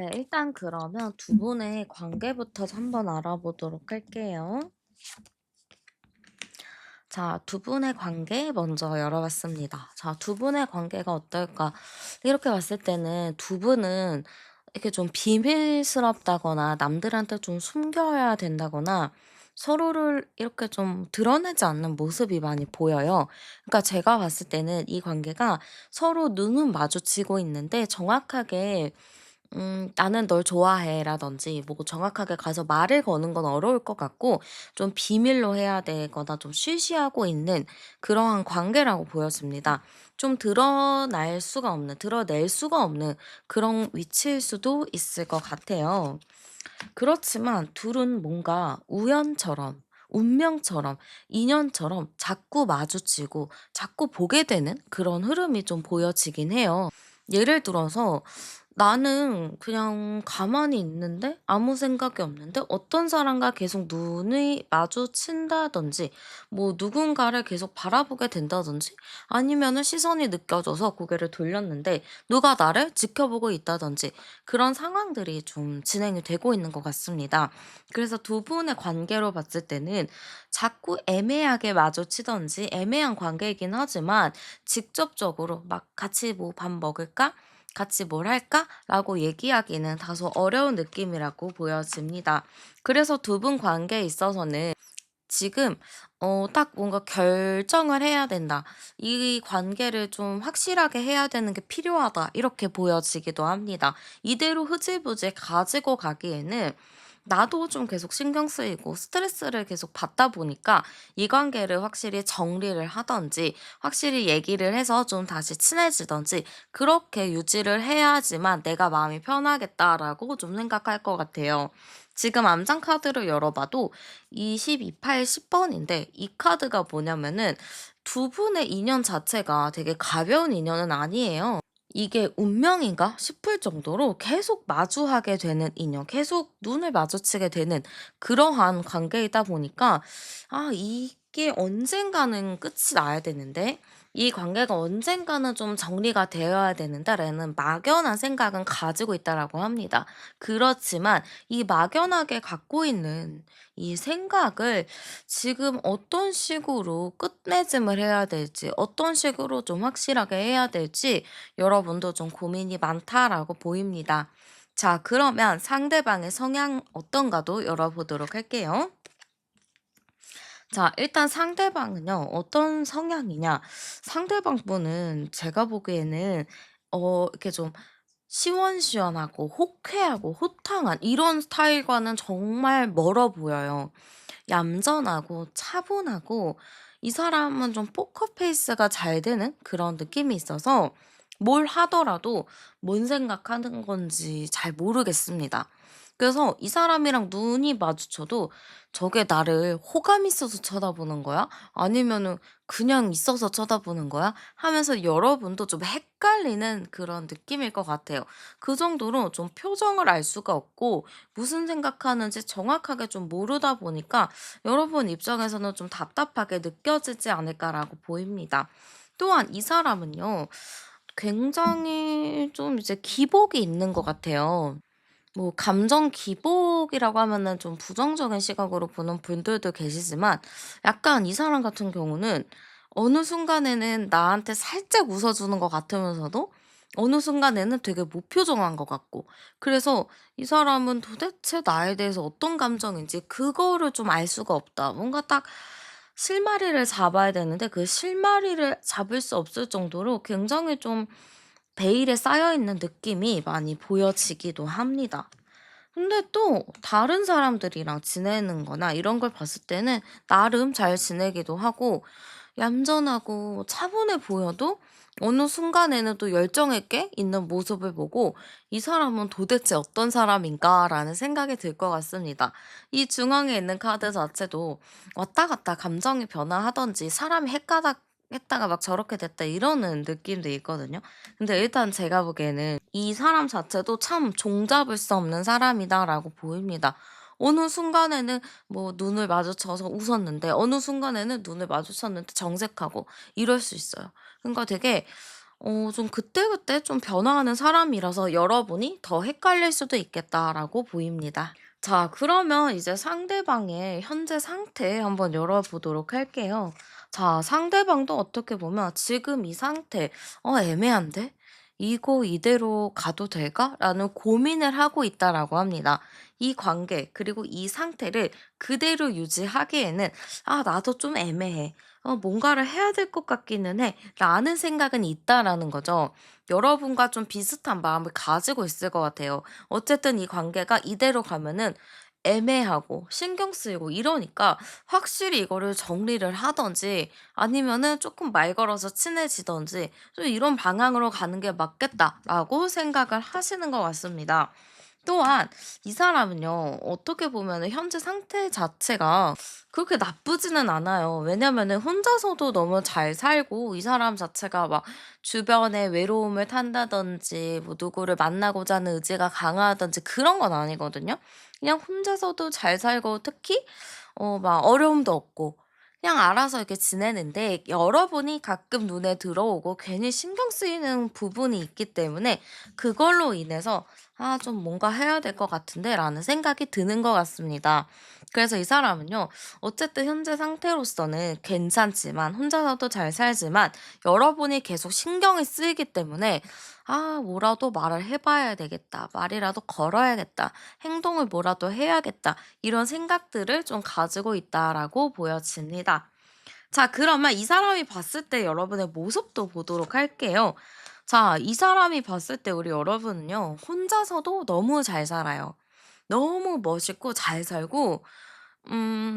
네, 일단 그러면 두 분의 관계부터 한번 알아보도록 할게요. 자, 두 분의 관계 먼저 열어봤습니다. 자, 두 분의 관계가 어떨까? 이렇게 봤을 때는 두 분은 이렇게 좀 비밀스럽다거나 남들한테 좀 숨겨야 된다거나 서로를 이렇게 좀 드러내지 않는 모습이 많이 보여요. 그러니까 제가 봤을 때는 이 관계가 서로 눈은 마주치고 있는데 정확하게 "나는 널 좋아해."라든지 뭐 정확하게 가서 말을 거는 건 어려울 것 같고 좀 비밀로 해야 되거나 좀 쉬쉬하고 있는 그러한 관계라고 보여집니다. 좀 드러낼 수가 없는 그런 위치일 수도 있을 것 같아요. 그렇지만 둘은 뭔가 우연처럼 운명처럼 인연처럼 자꾸 마주치고 자꾸 보게 되는 그런 흐름이 좀 보여지긴 해요. 예를 들어서 나는 그냥 가만히 있는데 아무 생각이 없는데 어떤 사람과 계속 눈이 마주친다든지 뭐 누군가를 계속 바라보게 된다든지 아니면은 시선이 느껴져서 고개를 돌렸는데 누가 나를 지켜보고 있다든지 그런 상황들이 좀 진행이 되고 있는 것 같습니다. 그래서 두 분의 관계로 봤을 때는 자꾸 애매하게 마주치든지 애매한 관계이긴 하지만 직접적으로 막 "같이 뭐 밥 먹을까? 같이 뭘 할까?" 라고 얘기하기는 다소 어려운 느낌이라고 보여집니다. 그래서 두 분 관계에 있어서는 지금 딱 뭔가 '결정을 해야 된다. 이 관계를 좀 확실하게 해야 되는 게 필요하다.' 이렇게 보여지기도 합니다. 이대로 흐지부지 가지고 가기에는 나도 좀 계속 신경 쓰이고 스트레스를 계속 받다 보니까 이 관계를 확실히 정리를 하든지 확실히 얘기를 해서 좀 다시 친해지든지 그렇게 유지를 해야지만 '내가 마음이 편하겠다.'라고 좀 생각할 것 같아요. 지금 암장 카드를 열어봐도 22, 8, 10번인데 이 카드가 뭐냐면은 두 분의 인연 자체가 되게 가벼운 인연은 아니에요. 이게 운명인가 싶을 정도로 계속 마주하게 되는 인연, 계속 눈을 마주치게 되는 그러한 관계이다 보니까 이게 언젠가는 끝이 나야 되는데 이 관계가 언젠가는 좀 정리가 되어야 되는데라는 막연한 생각은 가지고 있다라고 합니다. 그렇지만 이 막연하게 갖고 있는 이 생각을 지금 어떤 식으로 끝맺음을 해야 될지, 어떤 식으로 좀 확실하게 해야 될지 여러분도 좀 고민이 많다라고 보입니다. 자, 그러면 상대방의 성향 어떤가도 열어보도록 할게요. 자, 일단 상대방은요, 어떤 성향이냐. 상대방 분은 제가 보기에는, 이렇게 좀 시원시원하고, 호쾌하고, 호탕한 이런 스타일과는 정말 멀어 보여요. 얌전하고, 차분하고, 이 사람은 좀 포커페이스가 잘 되는 그런 느낌이 있어서 뭘 하더라도 뭔 생각하는 건지 잘 모르겠습니다. 그래서 이 사람이랑 눈이 마주쳐도 저게 나를 호감 있어서 쳐다보는 거야? 아니면은 그냥 있어서 쳐다보는 거야? 하면서 여러분도 좀 헷갈리는 그런 느낌일 것 같아요. 그 정도로 좀 표정을 알 수가 없고 무슨 생각하는지 정확하게 좀 모르다 보니까 여러분 입장에서는 좀 답답하게 느껴지지 않을까라고 보입니다. 또한 이 사람은요, 굉장히 좀 이제 기복이 있는 것 같아요. 뭐 감정 기복이라고 하면은 좀 부정적인 시각으로 보는 분들도 계시지만 약간 이 사람 같은 경우는 어느 순간에는 나한테 살짝 웃어 주는 것 같으면서도 어느 순간에는 되게 무표정한 것 같고 그래서 '이 사람은 도대체 나에 대해서 어떤 감정인지 그거를 좀 알 수가 없다.' 뭔가 딱 실마리를 잡아야 되는데 그 실마리를 잡을 수 없을 정도로 굉장히 좀 베일에 쌓여 있는 느낌이 많이 보여지기도 합니다. 근데 또 다른 사람들이랑 지내는 거나 이런 걸 봤을 때는 나름 잘 지내기도 하고 얌전하고 차분해 보여도 어느 순간에는 또 열정 있게 있는 모습을 보고 '이 사람은 도대체 어떤 사람인가.'라는 생각이 들 것 같습니다. 이 중앙에 있는 카드 자체도 왔다 갔다 감정이 변화하든지 사람이 헷가닥 했다가 막 저렇게 됐다 이러는 느낌도 있거든요. 근데 일단 제가 보기에는 이 사람 자체도 참 종잡을 수 없는 사람이다라고 보입니다. 어느 순간에는 뭐 눈을 마주쳐서 웃었는데 어느 순간에는 눈을 마주쳤는데 정색하고 이럴 수 있어요. 그러니까 되게 좀 그때그때 좀 변화하는 사람이라서 여러분이 더 헷갈릴 수도 있겠다라고 보입니다. 자, 그러면 이제 상대방의 현재 상태 한번 열어보도록 할게요. 자, 상대방도 어떻게 보면 지금 이 상태, 애매한데? 이거 이대로 가도 될까? 라는 고민을 하고 있다라고 합니다. 이 관계, 그리고 이 상태를 그대로 유지하기에는, 나도 좀 애매해. 뭔가를 해야 될 것 같기는 해. 라는 생각은 있다라는 거죠. 여러분과 좀 비슷한 마음을 가지고 있을 것 같아요. 어쨌든 이 관계가 이대로 가면은 애매하고 신경 쓰이고 이러니까 확실히 이거를 정리를 하든지 아니면은 조금 말 걸어서 친해지든지 좀 이런 방향으로 가는 게 맞겠다라고 생각을 하시는 것 같습니다. 또한 이 사람은요, 어떻게 보면은 현재 상태 자체가 그렇게 나쁘지는 않아요. 왜냐면은 혼자서도 너무 잘 살고 이 사람 자체가 막 주변에 외로움을 탄다든지 뭐 누구를 만나고자 하는 의지가 강하든지 그런 건 아니거든요. 그냥 혼자서도 잘 살고 특히 막 어려움도 없고 그냥 알아서 이렇게 지내는데 여러분이 가끔 눈에 들어오고 괜히 신경 쓰이는 부분이 있기 때문에 그걸로 인해서 '아 좀 뭔가 해야 될 것 같은데.'라는 생각이 드는 것 같습니다. 그래서 이 사람은요, 어쨌든 현재 상태로서는 괜찮지만 혼자서도 잘 살지만 여러분이 계속 신경이 쓰이기 때문에 '아 뭐라도 말을 해 봐야 되겠다. 말이라도 걸어야겠다. 행동을 뭐라도 해야겠다.' 이런 생각들을 좀 가지고 있다라고 보여집니다. 자, 그러면 이 사람이 봤을 때 여러분의 모습도 보도록 할게요. 자, 이 사람이 봤을 때 우리 여러분은요, 혼자서도 너무 잘 살아요. 너무 멋있고 잘 살고,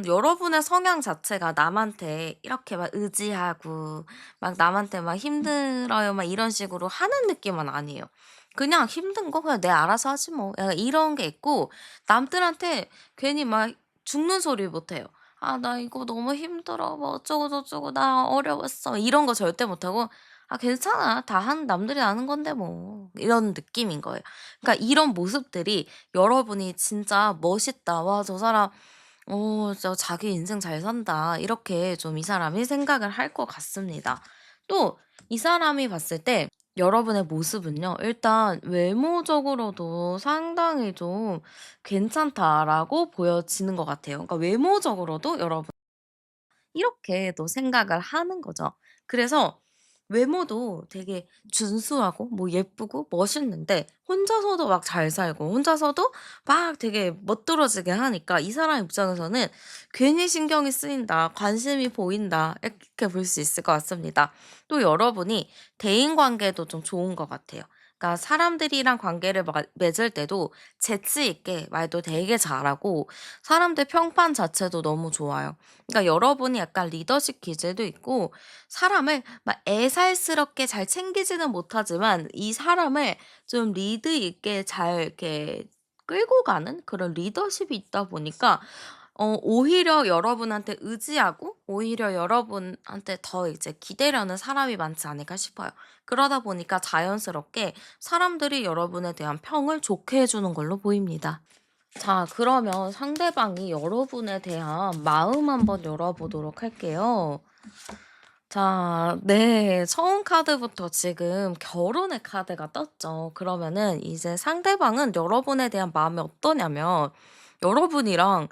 여러분의 성향 자체가 남한테 이렇게 막 의지하고, 막 남한테 막 힘들어요, 막 이런 식으로 하는 느낌은 아니에요. 그냥 힘든 거 그냥 내 알아서 하지 뭐. 약간 이런 게 있고, 남들한테 괜히 막 죽는 소리 못 해요. 나 이거 너무 힘들어. 뭐 어쩌고저쩌고. 나 어려웠어. 이런 거 절대 못 하고, 괜찮아. 남들이 아는 건데 뭐. 이런 느낌인 거예요. 그러니까 이런 모습들이 여러분이 진짜 멋있다. 와, 저 사람, 진짜 자기 인생 잘 산다. 이렇게 좀 이 사람이 생각을 할 것 같습니다. 또, 이 사람이 봤을 때 여러분의 모습은요, 일단 외모적으로도 상당히 좀 괜찮다라고 보여지는 것 같아요. 그러니까 외모적으로도 여러분 이렇게 또 생각을 하는 거죠. 그래서 외모도 되게 준수하고 뭐 예쁘고 멋있는데 혼자서도 막 잘 살고 혼자서도 막 되게 멋들어지게 하니까 이 사람 입장에서는 '괜히 신경이 쓰인다. 관심이 보인다.' 이렇게 볼 수 있을 것 같습니다. 또 여러분이 대인 관계도 좀 좋은 것 같아요. 그러니까 사람들이랑 관계를 맺을 때도 재치 있게 말도 되게 잘하고 사람들 평판 자체도 너무 좋아요. 그러니까 여러분이 약간 리더십 기질도 있고 사람을 막 애살스럽게 잘 챙기지는 못하지만 이 사람을 좀 리드 있게 잘 이렇게 끌고 가는 그런 리더십이 있다 보니까 오히려 여러분한테 의지하고 오히려 여러분한테 더 이제 기대려는 사람이 많지 않을까 싶어요. 그러다 보니까 자연스럽게 사람들이 여러분에 대한 평을 좋게 해 주는 걸로 보입니다. 자, 그러면 상대방이 여러분에 대한 마음 한번 열어보도록 할게요. 자, 네. 처음 카드부터 지금 결혼의 카드가 떴죠. 그러면은 이제 상대방은 여러분에 대한 마음이 어떠냐면 여러분이랑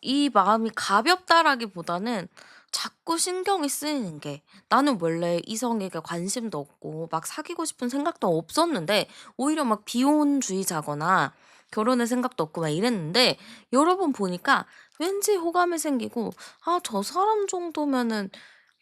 이 마음이 가볍다라기보다는 자꾸 신경이 쓰이는 게 나는 원래 이성에게 관심도 없고 막 사귀고 싶은 생각도 없었는데 오히려 막 비혼주의자거나 결혼의 생각도 없고 막 이랬는데 여러 번 보니까 왠지 호감이 생기고 '아 저 사람 정도면은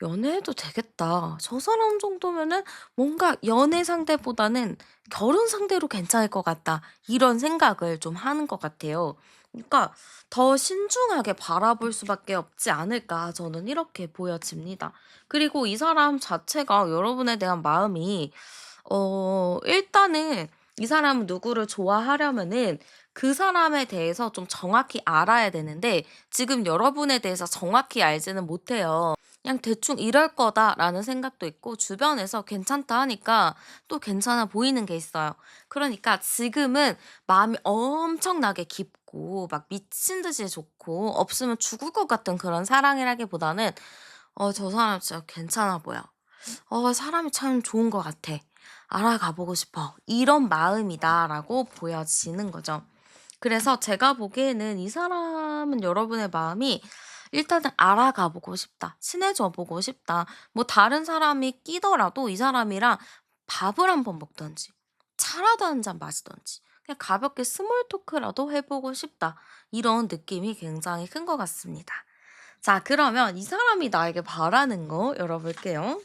연애해도 되겠다. 저 사람 정도면은 뭔가 연애 상대보다는 결혼 상대로 괜찮을 것 같다.' 이런 생각을 좀 하는 것 같아요. 그러니까 더 신중하게 바라볼 수밖에 없지 않을까 저는 이렇게 보여집니다. 그리고 이 사람 자체가 여러분에 대한 마음이 일단은 이 사람은 누구를 좋아하려면은 그 사람에 대해서 좀 정확히 알아야 되는데 지금 여러분에 대해서 정확히 알지는 못해요. 그냥 대충 '이럴 거다.'라는 생각도 있고 주변에서 괜찮다 하니까 또 괜찮아 보이는 게 있어요. 그러니까 지금은 마음이 엄청나게 깊고 막 미친 듯이 좋고 없으면 죽을 것 같은 그런 사랑이라기보다는 '저 사람 진짜 괜찮아 보여.' 사람이 참 좋은 것 같아. 알아가 보고 싶어. 이런 마음이다라고 보여지는 거죠. 그래서 제가 보기에는 이 사람은 여러분의 마음이 일단은 알아가 보고 싶다. 친해져 보고 싶다. 뭐 다른 사람이 끼더라도 이 사람이랑 밥을 한번 먹든지 차라도 한 잔 마시든지 그냥 가볍게 스몰 토크라도 해보고 싶다. 이런 느낌이 굉장히 큰 것 같습니다. 자, 그러면 이 사람이 나에게 바라는 거 열어볼게요.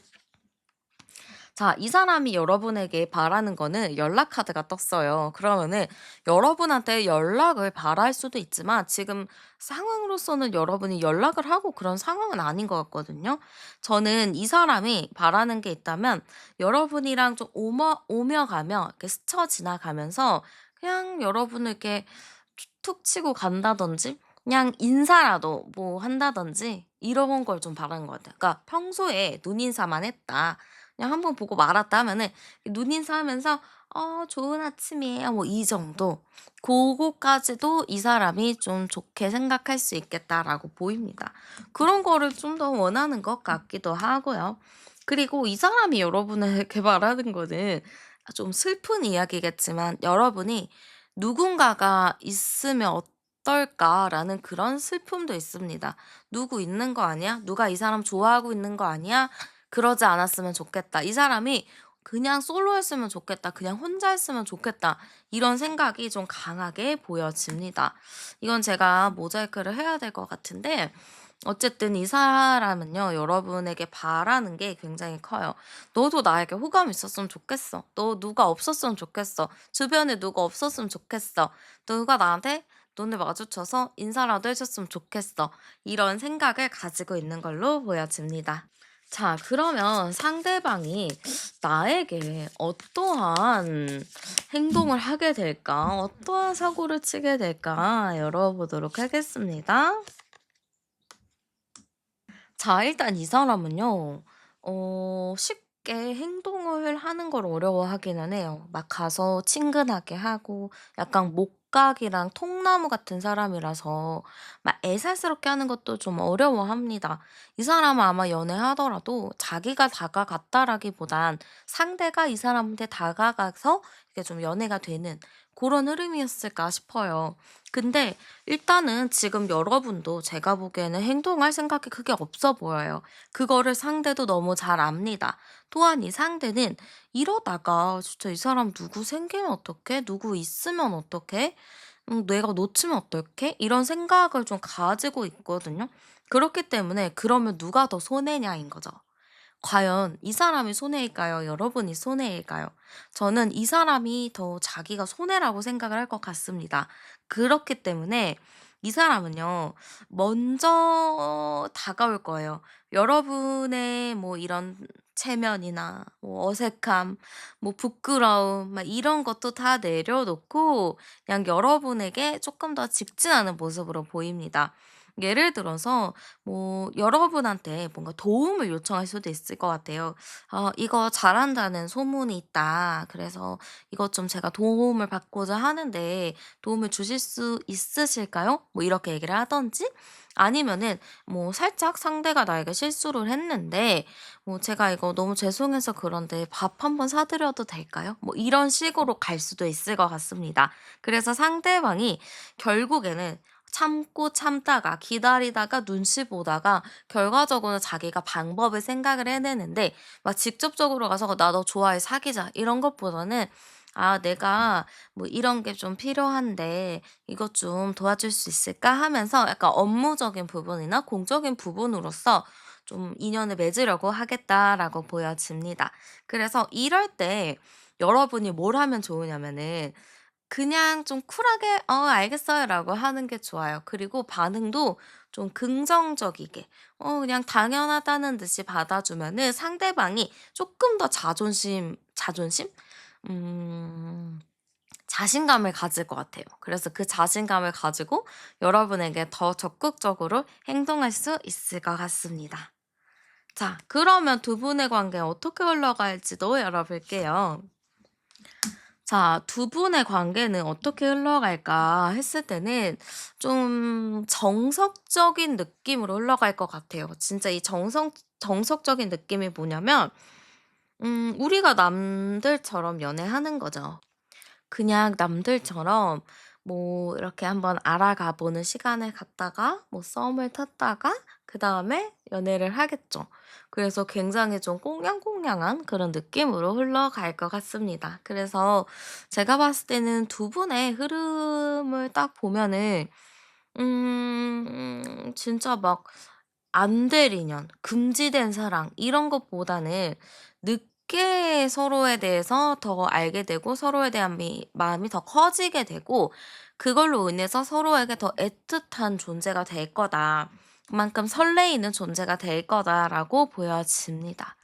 자, 이 사람이 여러분에게 바라는 거는 연락 카드가 떴어요. 그러면은 여러분한테 연락을 바랄 수도 있지만 지금 상황으로서는 여러분이 연락을 하고 그런 상황은 아닌 것 같거든요. 저는 이 사람이 바라는 게 있다면 여러분이랑 좀 오며 가며 이렇게 스쳐 지나가면서 그냥 여러분을 이렇게 툭 치고 간다든지 그냥 인사라도 뭐 한다든지 이런 걸 좀 바라는 것 같아요. 그러니까 평소에 눈인사만 했다. 그냥 한번 보고 말았다 하면은 눈인사하면서 좋은 아침이에요." 뭐 이 정도. 고거까지도 이 사람이 좀 좋게 생각할 수 있겠다라고 보입니다. 그런 거를 좀 더 원하는 것 같기도 하고요. 그리고 이 사람이 여러분에게 바라는 거는 좀 슬픈 이야기겠지만 여러분이 '누군가가 있으면 어떨까.'라는 그런 슬픔도 있습니다. '누구 있는 거 아니야? 누가 이 사람 좋아하고 있는 거 아니야? 그러지 않았으면 좋겠다. 이 사람이 그냥 솔로였으면 좋겠다. 그냥 혼자였으면 좋겠다.' 이런 생각이 좀 강하게 보여집니다. 이건 제가 모자이크를 해야 될 것 같은데 어쨌든 이 사람은요, 여러분에게 바라는 게 굉장히 커요. "너도 나에게 호감이 있었으면 좋겠어. 너 누가 없었으면 좋겠어. 주변에 누가 없었으면 좋겠어. 누가 나한테 눈을 마주쳐서 인사라도 해 줬으면 좋겠어." 이런 생각을 가지고 있는 걸로 보여집니다. 자, 그러면 상대방이 나에게 어떠한 행동을 하게 될까? 어떠한 사고를 치게 될까? 열어보도록 하겠습니다. 자, 일단 이 사람은요. 쉽게 행동을 하는 걸 어려워하기는 해요. 막 가서 친근하게 하고 약간 목각이랑 통나무 같은 사람이라서 막 애살스럽게 하는 것도 좀 어려워합니다. 이 사람은 아마 연애하더라도 자기가 다가갔다라기보단 상대가 이 사람한테 다가가서 이게 좀 연애가 되는 그런 흐름이었을까 싶어요. 근데 일단은 지금 여러분도 제가 보기에는 행동할 생각이 크게 없어 보여요. 그거를 상대도 너무 잘 압니다. 또한 이 상대는 이러다가 진짜 '이 사람 누구 생기면 어떡해? 누구 있으면 어떡해? 내가 놓치면 어떡해?' 이런 생각을 좀 가지고 있거든요. 그렇기 때문에 그러면 누가 더 손해냐인 거죠. 과연 이 사람이 손해일까요? 여러분이 손해일까요? 저는 이 사람이 더 자기가 손해라고 생각을 할 것 같습니다. 그렇기 때문에 이 사람은요, 먼저 다가올 거예요. 여러분의 뭐 이런 체면이나 뭐 어색함, 뭐 부끄러움, 막 이런 것도 다 내려놓고 그냥 여러분에게 조금 더 직진하는 모습으로 보입니다. 예를 들어서 뭐 여러분한테 뭔가 도움을 요청할 수도 있을 것 같아요. 이거 잘한다는 소문이 있다. 그래서 이것 좀 제가 도움을 받고자 하는데 도움을 주실 수 있으실까요?" 뭐 이렇게 얘기를 하든지 아니면은 뭐 살짝 상대가 나에게 실수를 했는데 뭐 "제가 이거 너무 죄송해서 그런데 밥 한번 사 드려도 될까요?" 뭐 이런 식으로 갈 수도 있을 것 같습니다. 그래서 상대방이 결국에는 참고 참다가 기다리다가 눈치 보다가 결과적으로는 자기가 방법을 생각을 해내는데 막 직접적으로 가서 "나 너 좋아해. 사귀자." 이런 것보다는 내가 뭐 이런 게 좀 필요한데 이것 좀 도와줄 수 있을까?" 하면서 약간 업무적인 부분이나 공적인 부분으로서 좀 인연을 맺으려고 하겠다라고 보여집니다. 그래서 이럴 때 여러분이 뭘 하면 좋으냐면은 그냥 좀 쿨하게 "어 알겠어요."라고 하는 게 좋아요. 그리고 반응도 좀 긍정적이게 그냥 당연하다는 듯이 받아주면은 상대방이 쪼끔 더 자존심? 음 자신감을 가질 것 같아요. 그래서 그 자신감을 가지고 여러분에게 더 적극적으로 행동할 수 있을 것 같습니다. 자, 그러면 두 분의 관계 어떻게 흘러갈지도 열어볼게요. 자, 두 분의 관계는 어떻게 흘러갈까 했을 때는 좀 정석적인 느낌으로 흘러갈 것 같아요. 진짜 이 정석적인 느낌이 뭐냐면 우리가 남들처럼 연애하는 거죠. 그냥 남들처럼 뭐 이렇게 한번 알아가 보는 시간을 갖다가 뭐 썸을 탔다가 그다음에 연애를 하겠죠. 그래서 굉장히 좀 꽁냥꽁냥한 그런 느낌으로 흘러갈 것 같습니다. 그래서 제가 봤을 때는 두 분의 흐름을 딱 보면은 진짜 막 안 될 인연, 금지된 사랑 이런 것보다는 늦게 서로에 대해서 더 알게 되고 서로에 대한 마음이 더 커지게 되고 그걸로 인해서 서로에게 더 애틋한 존재가 될 거다. 그만큼 설레이는 존재가 될 거다라고 보여집니다.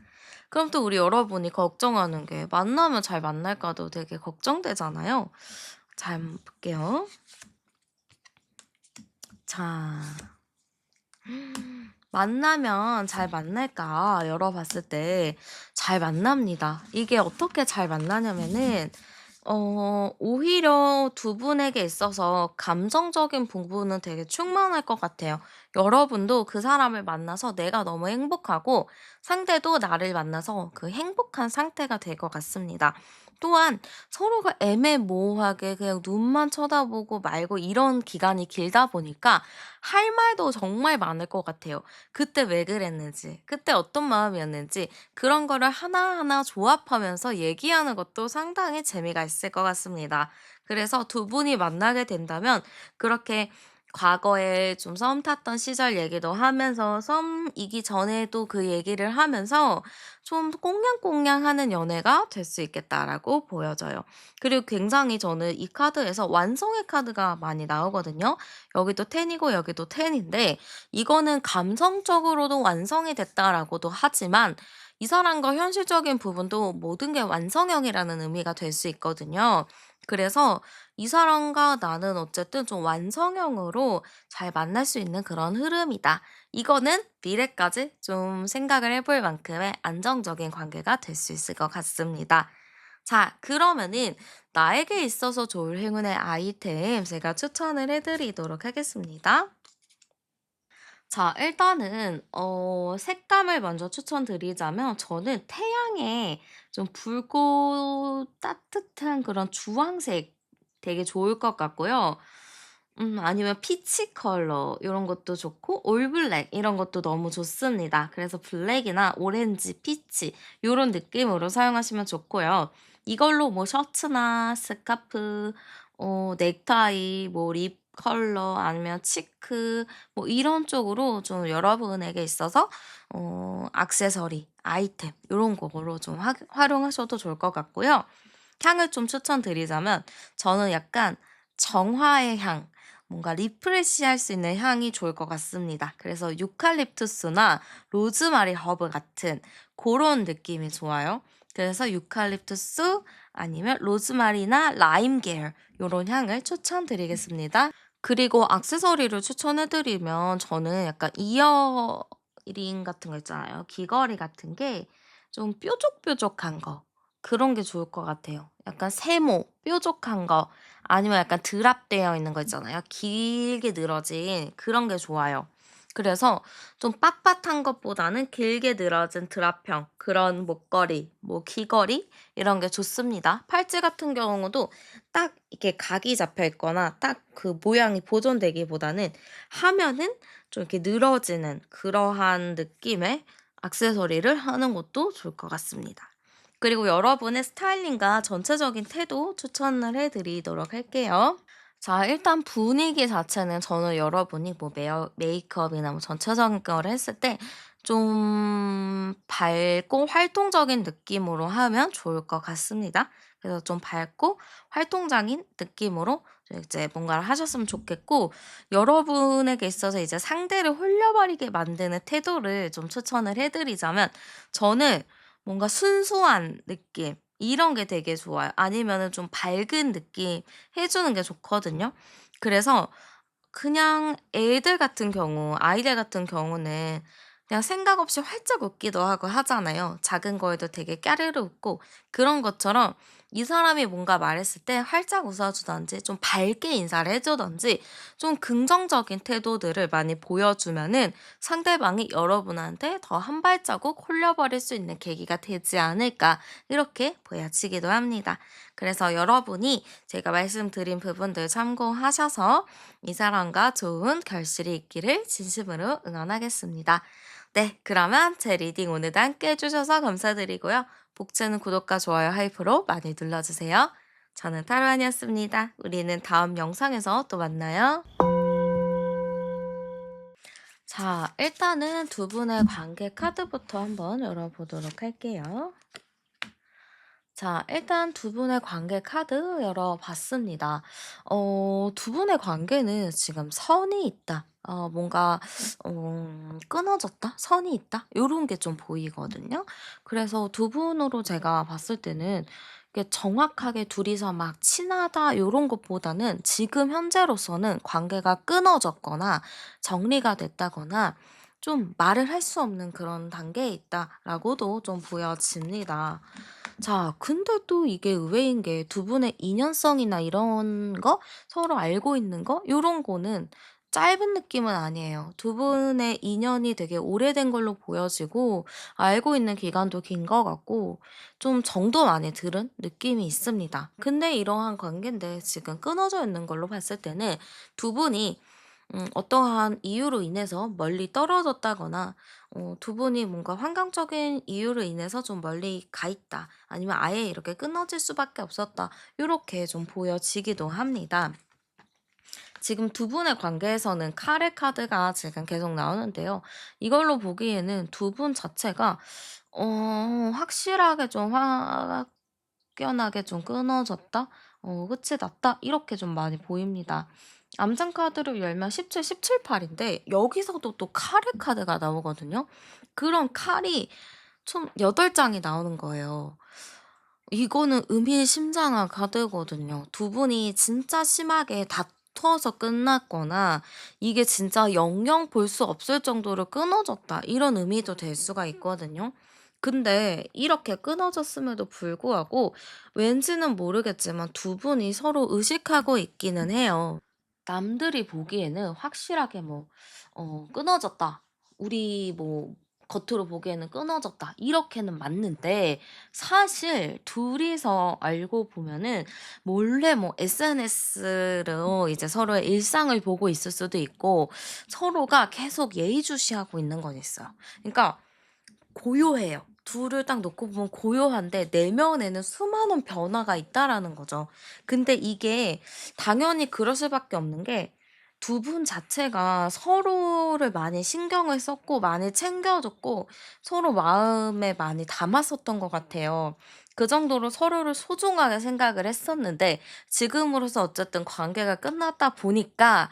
그럼 또 우리 여러분이 걱정하는 게 만나면 잘 만날까도 되게 걱정되잖아요. 자, 한번 볼게요. 자. 만나면 잘 만날까 열어봤을 때 잘 만납니다. 이게 어떻게 잘 만나냐면은 오히려 두 분에게 있어서 감정적인 부분은 되게 충만할 것 같아요. 여러분도 그 사람을 만나서 내가 너무 행복하고 상대도 나를 만나서 그 행복한 상태가 될 것 같습니다. 또한 서로가 애매모호하게 그냥 눈만 쳐다보고 말고 이런 기간이 길다 보니까 할 말도 정말 많을 것 같아요. 그때 왜 그랬는지, 그때 어떤 마음이었는지 그런 거를 하나하나 조합하면서 얘기하는 것도 상당히 재미가 있을 것 같습니다. 그래서 두 분이 만나게 된다면 그렇게 과거에 좀 썸 탔던 시절 얘기도 하면서 썸이기 전에도 그 얘기를 하면서 좀 꽁냥꽁냥하는 연애가 될 수 있겠다라고 보여져요. 그리고 굉장히 저는 이 카드에서 완성의 카드가 많이 나오거든요. 여기도 10이고 여기도 10인데 이거는 감성적으로도 완성이 됐다라고도 하지만 이 사람과 현실적인 부분도 모든 게 완성형이라는 의미가 될 수 있거든요. 그래서 이 사람과 나는 어쨌든 좀 완성형으로 잘 만날 수 있는 그런 흐름이다. 이거는 미래까지 좀 생각을 해볼 만큼의 안정적인 관계가 될 수 있을 것 같습니다. 자, 그러면은 나에게 있어서 좋을 행운의 아이템 제가 추천을 해드리도록 하겠습니다. 자, 일단은 색감을 먼저 추천드리자면 저는 태양에 좀 붉고 따뜻한 그런 주황색 되게 좋을 것 같고요. 아니면 피치 컬러 이런 것도 좋고 올 블랙 이런 것도 너무 좋습니다. 그래서 블랙이나 오렌지, 피치 요런 느낌으로 사용하시면 좋고요. 이걸로 뭐 셔츠나 스카프, 넥타이, 뭐 립 컬러 아니면 치크 뭐 이런 쪽으로 좀 여러분에게 있어서 액세서리, 아이템 요런 거로 좀 활용하셔도 좋을 것 같고요. 향을 좀 추천드리자면 저는 약간 정화의 향, 뭔가 리프레시할 수 있는 향이 좋을 것 같습니다. 그래서 유칼립투스나 로즈마리 허브 같은 고런 느낌이 좋아요. 그래서 유칼립투스 아니면 로즈마리나 라임 계열 요런 향을 추천드리겠습니다. 그리고 액세서리를 추천해 드리면 저는 약간 이어링 같은 거 있잖아요. 귀걸이 같은 게 좀 뾰족뾰족한 거 그런 게 좋을 것 같아요. 약간 세모, 뾰족한 거 아니면 약간 드랍되어 있는 거 있잖아요. 길게 늘어진 그런 게 좋아요. 그래서 좀 빳빳한 것보다는 길게 늘어진 드랍형 그런 목걸이, 뭐 귀걸이 이런 게 좋습니다. 팔찌 같은 경우도 딱 이렇게 각이 잡혀 있거나 딱 그 모양이 보존되기보다는 하면은 좀 이렇게 늘어지는 그러한 느낌의 액세서리를 하는 것도 좋을 것 같습니다. 그리고 여러분의 스타일링과 전체적인 태도 추천을 해 드리도록 할게요. 자, 일단 분위기 자체는 저는 여러분이 뭐 메이크업이나 뭐 전체적인 거를 했을 때 좀 밝고 활동적인 느낌으로 하면 좋을 것 같습니다. 그래서 좀 밝고 활동적인 느낌으로 이제 뭔가를 하셨으면 좋겠고, 여러분에게 있어서 이제 상대를 홀려버리게 만드는 태도를 좀 추천을 해드리자면, 저는 뭔가 순수한 느낌, 이런 게 되게 좋아요. 아니면은 좀 밝은 느낌 해 주는 게 좋거든요. 그래서 그냥 애들 같은 경우 아이들 같은 경우는 그냥 생각 없이 활짝 웃기도 하고 하잖아요. 작은 거에도 되게 까르르 웃고 그런 것처럼 이 사람이 뭔가 말했을 때 활짝 웃어주든지 좀 밝게 인사를 해주든지 좀 긍정적인 태도들을 많이 보여주면은 상대방이 여러분한테 더 한 발자국 홀려버릴 수 있는 계기가 되지 않을까 이렇게 보여지기도 합니다. 그래서 여러분이 제가 말씀드린 부분들 참고하셔서 이 사람과 좋은 결실이 있기를 진심으로 응원하겠습니다. 네, 그러면 제 리딩 오늘도 함께 해주셔서 감사드리고요. 복제는 구독과 좋아요, 하이프로 많이 눌러주세요. 저는 타로안이었습니다. 우리는 다음 영상에서 또 만나요. 자, 일단은 두 분의 관계 카드부터 한번 열어보도록 할게요. 자, 일단 두 분의 관계 카드 열어봤습니다. 두 분의 관계는 지금 선이 있다. 뭔가, 끊어졌다? 선이 있다? 요런 게 좀 보이거든요. 그래서 두 분으로 제가 봤을 때는 이게 정확하게 둘이서 막 친하다, 요런 것보다는 지금 현재로서는 관계가 끊어졌거나 정리가 됐다거나 좀 말을 할 수 없는 그런 단계에 있다라고도 좀 보여집니다. 자, 근데 또 이게 의외인 게 두 분의 인연성이나 이런 거, 서로 알고 있는 거, 요런 거는 짧은 느낌은 아니에요. 두 분의 인연이 되게 오래된 걸로 보여지고, 알고 있는 기간도 긴 것 같고, 좀 정도 많이 들은 느낌이 있습니다. 근데 이러한 관계인데 지금 끊어져 있는 걸로 봤을 때는 두 분이 어떠한 이유로 인해서 멀리 떨어졌다거나 두 분이 뭔가 환경적인 이유로 인해서 좀 멀리 가 있다. 아니면 아예 이렇게 끊어질 수밖에 없었다. 요렇게 좀 보여지기도 합니다. 지금 두 분의 관계에서는 카레 카드가 지금 계속 나오는데요. 이걸로 보기에는 두 분 자체가 어 확실하게 좀 확연하게 좀 끊어졌다? 끝이 났다? 이렇게 좀 많이 보입니다. 암장 카드를 열면 17, 17, 8인데 여기서도 또 카레 카드가 나오거든요. 그런 칼이 총 8장이 나오는 거예요. 이거는 의미심장한 카드거든요. 두 분이 진짜 심하게 다투어서 끝났거나 이게 진짜 영영 볼 수 없을 정도로 끊어졌다. 이런 의미도 될 수가 있거든요. 근데 이렇게 끊어졌음에도 불구하고 왠지는 모르겠지만 두 분이 서로 의식하고 있기는 해요. 남들이 보기에는 확실하게 뭐 "끊어졌다. 우리 뭐 겉으로 보기에는 끊어졌다." 이렇게는 맞는데 사실 둘이서 알고 보면은 몰래 뭐 SNS로 이제 서로의 일상을 보고 있을 수도 있고 서로가 계속 예의주시하고 있는 건 있어요. 그러니까 고요해요. 둘을 딱 놓고 보면 고요한데 내면에는 수많은 변화가 있다라는 거죠. 근데 이게 당연히 그럴 수밖에 없는 게 두 분 자체가 서로를 많이 신경을 썼고 많이 챙겨 줬고 서로 마음에 많이 담았었던 것 같아요. 그 정도로 서로를 소중하게 생각을 했었는데 지금으로서 어쨌든 관계가 끝났다 보니까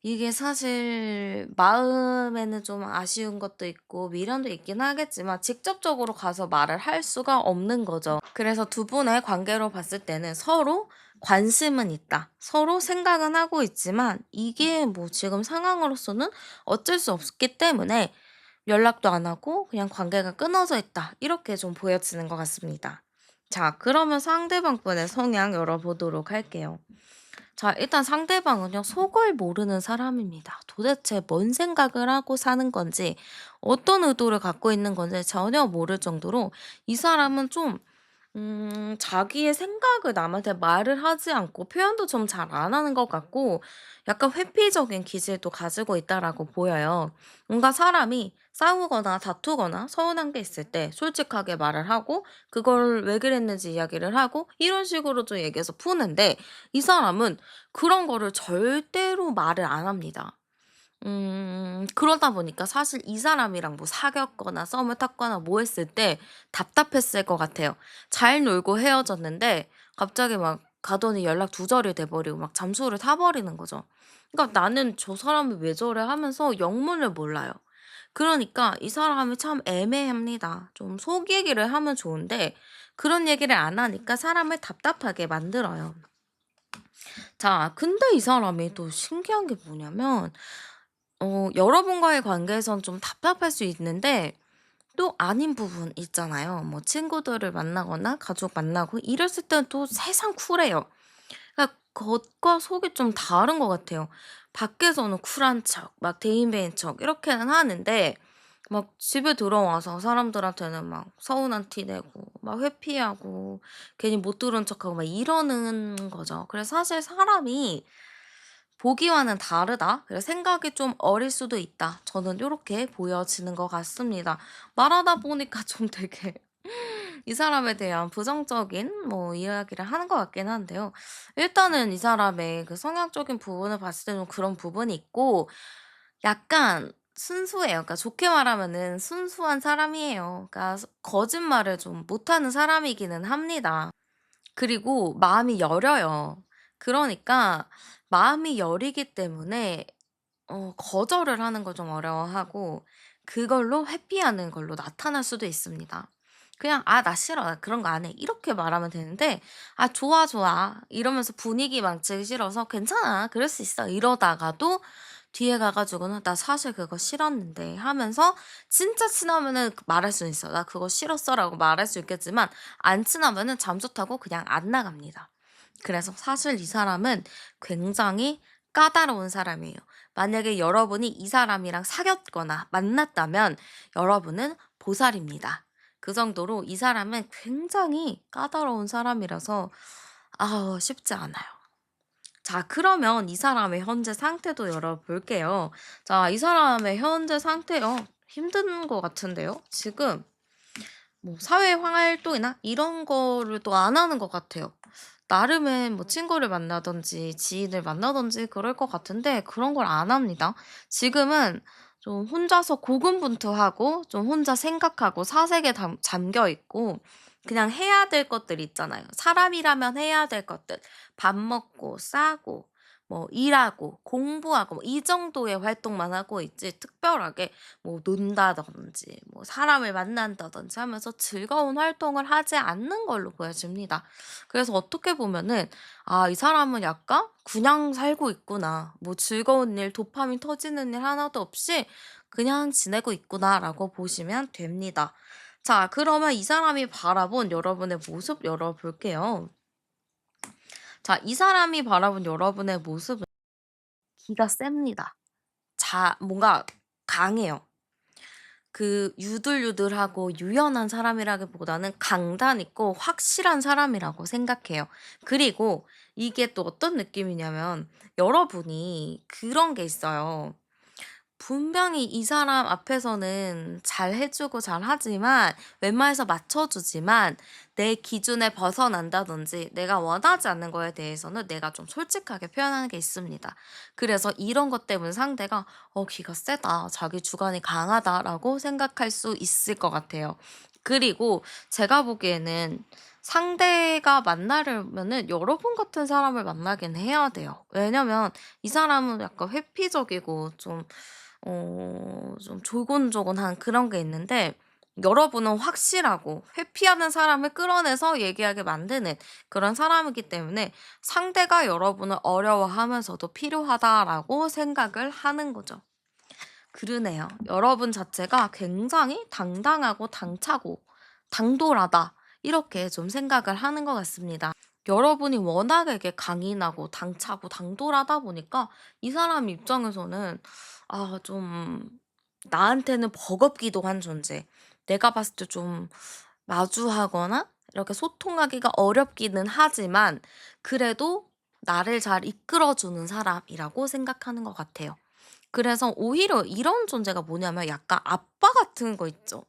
이게 사실 마음에는 좀 아쉬운 것도 있고 미련도 있긴 하겠지만 직접적으로 가서 말을 할 수가 없는 거죠. 그래서 두 분의 관계로 봤을 때는 서로 관심은 있다. 서로 생각은 하고 있지만 이게 뭐 지금 상황으로서는 어쩔 수 없기 때문에 연락도 안 하고 그냥 관계가 끊어져 있다. 이렇게 좀 보여지는 것 같습니다. 자, 그러면 상대방 분의 성향 열어보도록 할게요. 자, 일단 상대방은요, 속을 모르는 사람입니다. 도대체 뭔 생각을 하고 사는 건지, 어떤 의도를 갖고 있는 건지 전혀 모를 정도로 이 사람은 좀 자기의 생각을 남한테 말을 하지 않고 표현도 좀 잘 안 하는 것 같고 약간 회피적인 기질도 가지고 있다라고 보여요. 뭔가 사람이 싸우거나 다투거나 서운한 게 있을 때 솔직하게 말을 하고 그걸 왜 그랬는지 이야기를 하고 이런 식으로 좀 얘기해서 푸는데 이 사람은 그런 거를 절대로 말을 안 합니다. 그러다 보니까 사실 이 사람이랑 뭐 사귀었거나 썸을 탔거나 뭐 했을 때 답답했을 것 같아요. 잘 놀고 헤어졌는데 갑자기 막 가더니 연락 두절이 돼 버리고 막 잠수를 타 버리는 거죠. 그러니까 '나는 저 사람이 왜 저래?' 하면서 영문을 몰라요. 그러니까 이 사람이 참 애매합니다. 좀 속 얘기를 하면 좋은데 그런 얘기를 안 하니까 사람을 답답하게 만들어요. 자, 근데 이 사람이 또 신기한 게 뭐냐면 여러분과의 관계에선 좀 답답할 수 있는데 또 아닌 부분 있잖아요. 뭐 친구들을 만나거나 가족 만나고 이랬을 때는 또 세상 쿨해요. 그러니까 겉과 속이 좀 다른 것 같아요. 밖에서는 쿨한 척, 막 대인배인 척 이렇게는 하는데 막 집에 들어와서 사람들한테는 막 서운한 티 내고 막 회피하고 괜히 못 들은 척하고 막 이러는 거죠. 그래서 사실 사람이 보기와는 다르다. 그래서 생각이 좀 어릴 수도 있다. 저는 요렇게 보여지는 것 같습니다. 말하다 보니까 좀 되게 이 사람에 대한 부정적인 뭐 이야기를 하는 것 같긴 한데요. 일단은 이 사람의 그 성향적인 부분을 봤을 때는 그런 부분이 있고 약간 순수해요. 그러니까 좋게 말하면은 순수한 사람이에요. 그러니까 거짓말을 좀 못하는 사람이기는 합니다. 그리고 마음이 여려요. 그러니까 마음이 여리기 때문에 거절을 하는 걸 좀 어려워하고 그걸로 회피하는 걸로 나타날 수도 있습니다. 그냥 "아 나 싫어. 나 그런 거 안 해." 이렇게 말하면 되는데 "아 좋아, 좋아." 이러면서 분위기 망치기 싫어서 "괜찮아. 그럴 수 있어." 이러다가도 뒤에 가 가지고는 "나 사실 그거 싫었는데." 하면서 진짜 친하면은 말할 수는 있어요. "나 그거 싫었어."라고 말할 수 있겠지만 안 친하면은 잠수 타고 그냥 안 나갑니다. 그래서 사실 이 사람은 굉장히 까다로운 사람이에요. 만약에 여러분이 이 사람이랑 사귀었거나 만났다면 여러분은 보살입니다. 그 정도로 이 사람은 굉장히 까다로운 사람이라서 쉽지 않아요. 자, 그러면 이 사람의 현재 상태도 열어볼게요. 자, 이 사람의 현재 상태요. 힘든 것 같은데요. 지금 뭐 사회 활동이나 이런 거를 또 안 하는 것 같아요. 나름의 뭐 친구를 만나든지 지인을 만나든지 그럴 것 같은데 그런 걸 안 합니다. 지금은 좀 혼자서 고군분투하고 좀 혼자 생각하고 사색에 잠겨 있고 그냥 해야 될 것들 있잖아요. 사람이라면 해야 될 것들. 밥 먹고 싸고 뭐 일하고 공부하고 뭐 이 정도의 활동만 하고 있지 특별하게 뭐 논다든지 뭐 사람을 만난다든지 하면서 즐거운 활동을 하지 않는 걸로 보여집니다. 그래서 어떻게 보면은 '아 이 사람은 약간 그냥 살고 있구나. 뭐 즐거운 일 도파민 터지는 일 하나도 없이 그냥 지내고 있구나.'라고 보시면 됩니다. 자, 그러면 이 사람이 바라본 여러분의 모습 열어볼게요. 자, 이 사람이 바라본 여러분의 모습은 기가 셉니다. 뭔가 강해요. 그 유들유들하고 유연한 사람이라기보다는 강단 있고 확실한 사람이라고 생각해요. 그리고 이게 또 어떤 느낌이냐면 여러분이 그런 게 있어요. 분명히 이 사람 앞에서는 잘해 주고 잘하지만 웬만해서 맞춰 주지만 내 기준에 벗어난다든지 내가 원하지 않는 거에 대해서는 내가 좀 솔직하게 표현하는 게 있습니다. 그래서 이런 것 때문에 상대가 '기가 세다. 자기 주관이 강하다.'라고 생각할 수 있을 것 같아요. 그리고 제가 보기에는 상대가 만나려면은 여러분 같은 사람을 만나긴 해야 돼요. 왜냐면 이 사람은 약간 회피적이고 좀 조곤조곤한 그런 게 있는데 여러분은 확실하고 회피하는 사람을 끌어내서 얘기하게 만드는 그런 사람이기 때문에 상대가 여러분을 어려워하면서도 필요하다라고 생각을 하는 거죠. 그러네요. 여러분 자체가 굉장히 당당하고 당차고 당돌하다. 이렇게 좀 생각을 하는 것 같습니다. 여러분이 워낙에 이게 강인하고 당차고 당돌하다 보니까 이 사람 입장에서는 좀 나한테는 버겁기도 한 존재. 내가 봤을 때 좀 마주하거나 이렇게 소통하기가 어렵기는 하지만 그래도 나를 잘 이끌어 주는 사람이라고 생각하는 것 같아요. 그래서 오히려 이런 존재가 뭐냐면 약간 아빠 같은 거 있죠.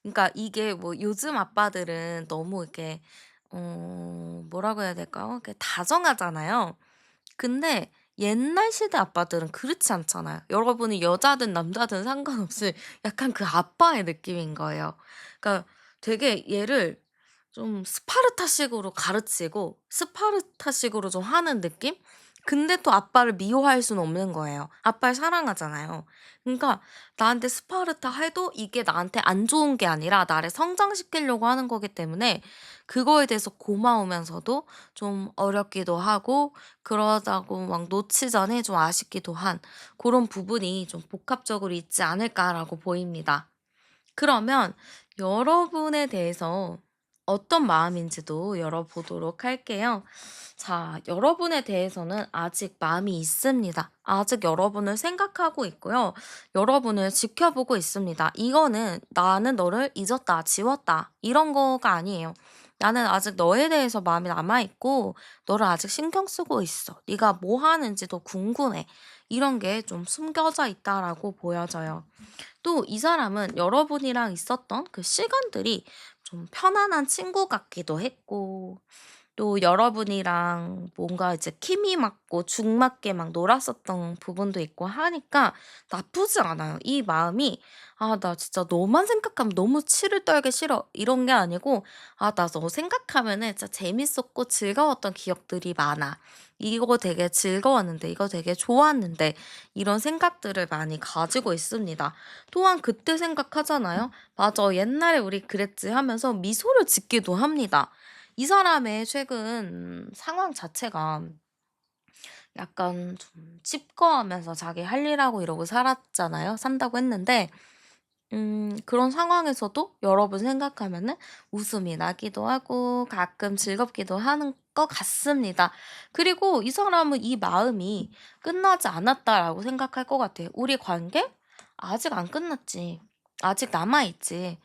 그러니까 이게 뭐 요즘 아빠들은 너무 이렇게 뭐라고 해야 될까요? 이렇게 다정하잖아요. 근데 옛날 시대 아빠들은 그렇지 않잖아요. 여러분이 여자든 남자든 상관없이 약간 그 아빠의 느낌인 거예요. 그러니까 되게 얘를 좀 스파르타식으로 가르치고 스파르타식으로 좀 하는 느낌? 근데 또 아빠를 미워할 수는 없는 거예요. 아빠를 사랑하잖아요. 그러니까 나한테 스파르타 해도 이게 나한테 안 좋은 게 아니라 나를 성장시키려고 하는 거기 때문에 그거에 대해서 고마우면서도 좀 어렵기도 하고 그러다고 막 놓치자니 좀 아쉽기도 한 그런 부분이 좀 복합적으로 있지 않을까라고 보입니다. 그러면 여러분에 대해서 어떤 마음인지도 열어보도록 할게요. 자, 여러분에 대해서는 아직 마음이 있습니다. 아직 여러분을 생각하고 있고요. 여러분을 지켜보고 있습니다. 이거는 나는 너를 잊었다, 지웠다, 이런 거가 아니에요. 나는 아직 너에 대해서 마음이 남아있고, 너를 아직 신경 쓰고 있어. 네가 뭐 하는지도 궁금해. 이런 게 좀 숨겨져 있다라고 보여져요. 또 이 사람은 여러분이랑 있었던 그 시간들이 좀 편안한 친구 같기도 했고, 또 여러분이랑 뭔가 이제 케미 맞고 죽 맞게 막 놀았었던 부분도 있고 하니까 나쁘지 않아요. 이 마음이 '아 나 진짜 너만 생각하면 너무 치를 떨기 싫어.' 이런 게 아니고 '아 나 너 생각하면은 진짜 재밌었고 즐거웠던 기억들이 많아. 이거 되게 즐거웠는데. 이거 되게 좋았는데.' 이런 생각들을 많이 가지고 있습니다. 또한 그때 생각하잖아요. '맞아. 옛날에 우리 그랬지.' 하면서 미소를 짓기도 합니다. 이 사람의 최근 상황 자체가 약간 좀 찝거하면서 자기 할 일하고 이러고 살았잖아요. 산다고 했는데 그런 상황에서도 여러분 생각하면은 웃음이 나기도 하고 가끔 즐겁기도 하는 것 같습니다. 그리고 이 사람은 이 마음이 '끝나지 않았다.'라고 생각할 것 같아요. '우리 관계 아직 안 끝났지. 아직 남아 있지.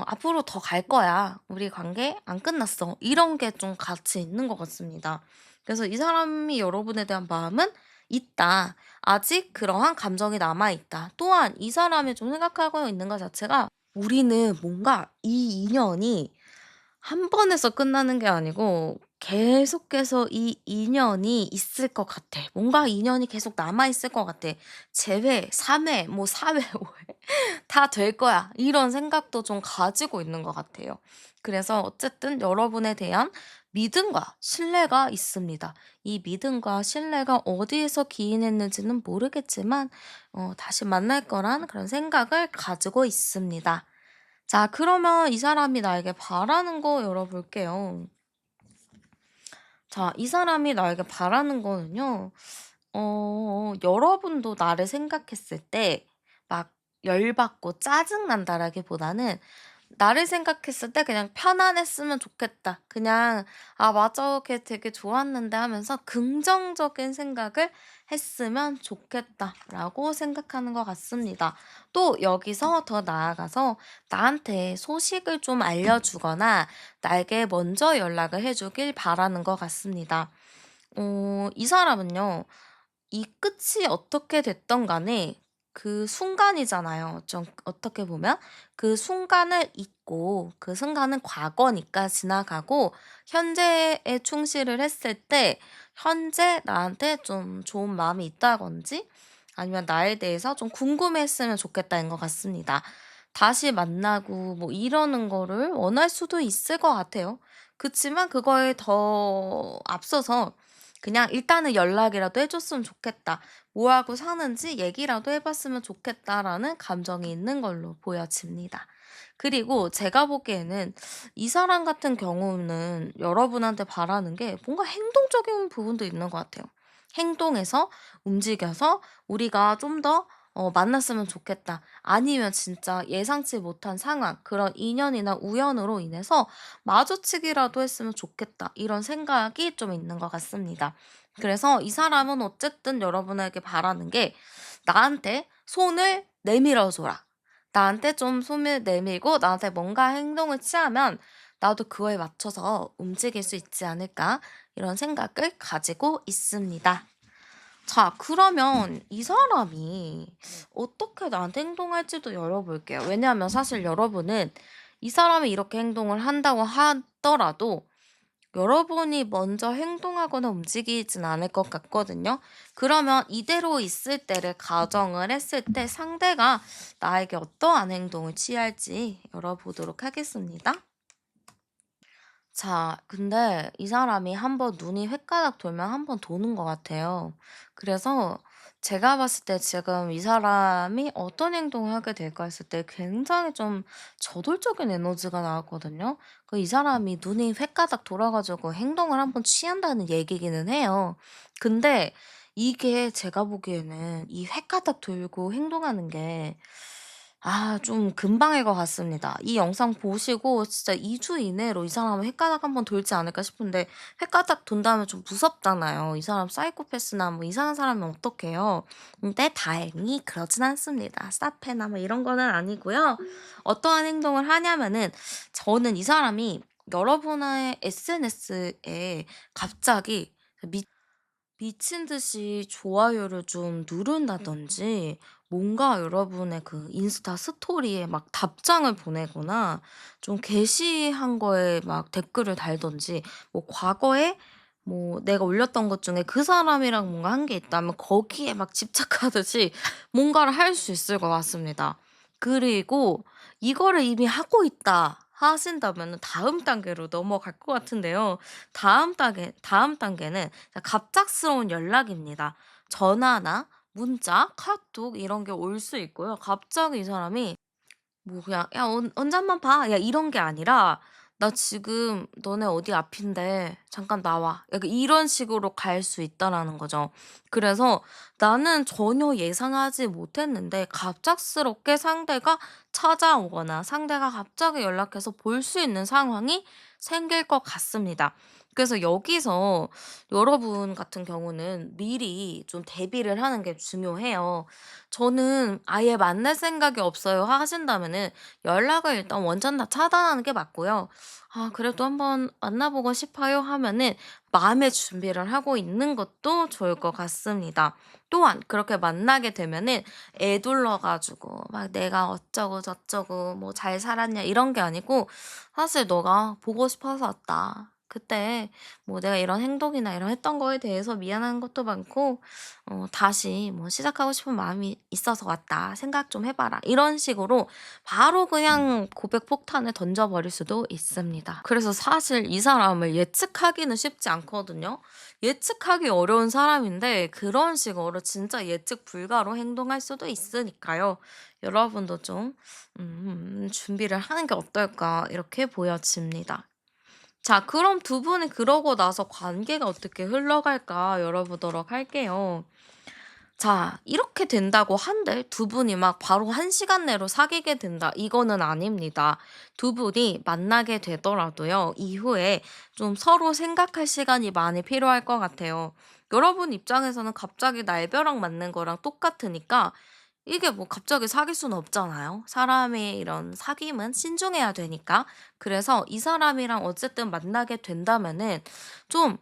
앞으로 더 갈 거야. 우리 관계 안 끝났어.' 이런 게 좀 같이 있는 것 같습니다. 그래서 이 사람이 여러분에 대한 마음은 있다. 아직 그러한 감정이 남아 있다. 또한 이 사람이 좀 생각하고 있는 것 자체가 '우리는 뭔가 이 인연이 한 번에서 끝나는 게 아니고 계속해서 이 인연이 있을 것 같아. 뭔가 인연이 계속 남아 있을 것 같아. 재회, 3회 뭐 4회 5회 다 될 거야.' 이런 생각도 좀 가지고 있는 것 같아요. 그래서 어쨌든 여러분에 대한 믿음과 신뢰가 있습니다. 이 믿음과 신뢰가 어디에서 기인했는지는 모르겠지만 다시 만날 거란 그런 생각을 가지고 있습니다. 자, 그러면 이 사람이 나에게 바라는 거 열어볼게요. 자, 이 사람이 나에게 바라는 거는요. 여러분도 나를 생각했을 때 막 열받고 짜증난다라기보다는 나를 생각했을 때 그냥 '편안했으면 좋겠다.' 그냥 '아 맞아. 걔 되게 좋았는데.' 하면서 '긍정적인 생각을 했으면 좋겠다.'라고 생각하는 것 같습니다. 또 여기서 더 나아가서 나한테 소식을 좀 알려주거나 나에게 먼저 연락을 해 주길 바라는 것 같습니다. 이 사람은요. 이 끝이 어떻게 됐든 간에 그 순간이잖아요. 좀 어떻게 보면 그 순간을 잊고 그 순간은 과거니까 지나가고 현재에 충실을 했을 때 현재 나한테 좀 좋은 마음이 있다든지 아니면 나에 대해서 좀 궁금했으면 좋겠다는 것 같습니다. 다시 만나고 뭐 이러는 거를 원할 수도 있을 것 같아요. 그치만 그거에 더 앞서서 그냥 '일단은 연락이라도 해 줬으면 좋겠다. 뭐 하고 사는지 얘기라도 해 봤으면 좋겠다.'라는 감정이 있는 걸로 보여집니다. 그리고 제가 보기에는 이 사람 같은 경우는 여러분한테 바라는 게 뭔가 행동적인 부분도 있는 것 같아요. 행동에서 움직여서 우리가 좀 더 만났으면 좋겠다. 아니면 진짜 예상치 못한 상황, 그런 인연이나 우연으로 인해서 마주치기라도 했으면 좋겠다. 이런 생각이 좀 있는 것 같습니다. 그래서 이 사람은 어쨌든 여러분에게 바라는 게 나한테 손을 내밀어 줘라. 나한테 좀 손을 내밀고 나한테 뭔가 행동을 취하면 나도 그거에 맞춰서 움직일 수 있지 않을까? 이런 생각을 가지고 있습니다. 자, 그러면 이 사람이 어떻게 나한테 행동할지도 열어볼게요. 왜냐하면 사실 여러분은 이 사람이 이렇게 행동을 한다고 하더라도 여러분이 먼저 행동하거나 움직이진 않을 것 같거든요. 그러면 이대로 있을 때를 가정을 했을 때 상대가 나에게 어떠한 행동을 취할지 열어보도록 하겠습니다. 자, 근데 이 사람이 한번 눈이 횟가닥 돌면 한번 도는 것 같아요. 그래서 제가 봤을 때 지금 이 사람이 어떤 행동을 하게 될까 했을 때 굉장히 좀 저돌적인 에너지가 나왔거든요. 이 사람이 눈이 횟가닥 돌아 가지고 행동을 한번 취한다는 얘기기는 해요. 근데 이게 제가 보기에는 이 횟가닥 돌고 행동하는 게 좀 금방일 것 같습니다. 이 영상 보시고 진짜 2주 이내로 이 사람은 헷가닥 한번 돌지 않을까 싶은데, 헷가닥 돈다면 좀 무섭잖아요. 이 사람 사이코패스나 뭐 이상한 사람이면 어떡해요. 근데 다행히 그렇진 않습니다. 사페나 뭐 이런 거는 아니고요. 어떠한 행동을 하냐면은, 저는 이 사람이 여러분의 SNS에 갑자기 미친 듯이 좋아요를 좀 누른다든지, 뭔가 여러분의 그 인스타 스토리에 막 답장을 보내거나, 좀 게시한 거에 막 댓글을 달든지, 뭐 과거에 뭐 내가 올렸던 것 중에 그 사람이랑 뭔가 한 게 있다면 거기에 막 집착하듯이 뭔가를 할 수 있을 것 같습니다. 그리고 이거를 이미 하고 있다 하신다면은 다음 단계로 넘어갈 것 같은데요. 다음 단계는 갑작스러운 연락입니다. 전화나 문자, 카톡 이런 게 올 수 있고요. 갑자기 이 사람이 뭐 그냥 "야 언제 한번 봐." 야 이런 게 아니라 "나 지금 너네 어디 앞인데 잠깐 나와." 약간 이런 식으로 갈 수 있다라는 거죠. 그래서 나는 전혀 예상하지 못했는데 갑작스럽게 상대가 찾아오거나 상대가 갑자기 연락해서 볼 수 있는 상황이 생길 것 같습니다. 그래서 여기서 여러분 같은 경우는 미리 좀 대비를 하는 게 중요해요. 저는 "아예 만날 생각이 없어요." 하신다면은 연락을 일단 원천 다 차단하는 게 맞고요. 그래도 한번 만나보고 싶어요." 하면은 마음의 준비를 하고 있는 것도 좋을 것 같습니다. 또한 그렇게 만나게 되면은 에둘러 가지고 막 "내가 어쩌고 저쩌고 뭐 잘 살았냐." 이런 게 아니고 "사실 너가 보고 싶어서 왔다. 그때 뭐 내가 이런 행동이나 이런 했던 거에 대해서 미안한 것도 많고 다시 뭐 시작하고 싶은 마음이 있어서 왔다. 생각 좀 해 봐라." 이런 식으로 바로 그냥 고백 폭탄을 던져 버릴 수도 있습니다. 그래서 사실 이 사람을 예측하기는 쉽지 않거든요. 예측하기 어려운 사람인데 그런 식으로 진짜 예측 불가로 행동할 수도 있으니까요. 여러분도 좀 '준비를 하는 게 어떨까.' 이렇게 보여집니다. 자, 그럼 두 분이 그러고 나서 관계가 어떻게 흘러갈까 열어보도록 할게요. 자, 이렇게 된다고 한들 두 분이 막 바로 1시간 내로 사귀게 된다, 이거는 아닙니다. 두 분이 만나게 되더라도요, 이후에 좀 서로 생각할 시간이 많이 필요할 것 같아요. 여러분 입장에서는 갑자기 날벼락 맞는 거랑 똑같으니까 이게 뭐 갑자기 사귈 수는 없잖아요. 사람의 이런 사귐은 신중해야 되니까. 그래서 이 사람이랑 어쨌든 만나게 된다면은 좀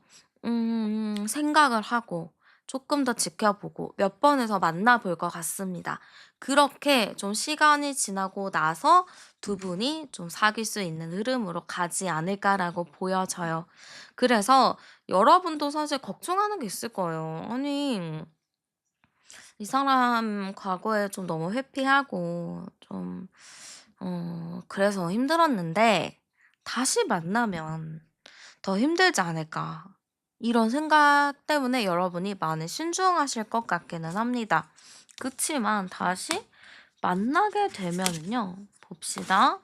생각을 하고 조금 더 지켜보고 몇 번에서 만나 볼 것 같습니다. 그렇게 좀 시간이 지나고 나서 두 분이 좀 사귈 수 있는 흐름으로 가지 않을까라고 보여져요. 그래서 여러분도 사실 걱정하는 게 있을 거예요. 아니, 이 사람 과거에 좀 너무 회피하고 좀 그래서 힘들었는데 '다시 만나면 더 힘들지 않을까.' 이런 생각 때문에 여러분이 많이 신중하실 것 같기는 합니다. 그치만 다시 만나게 되면은요. 봅시다.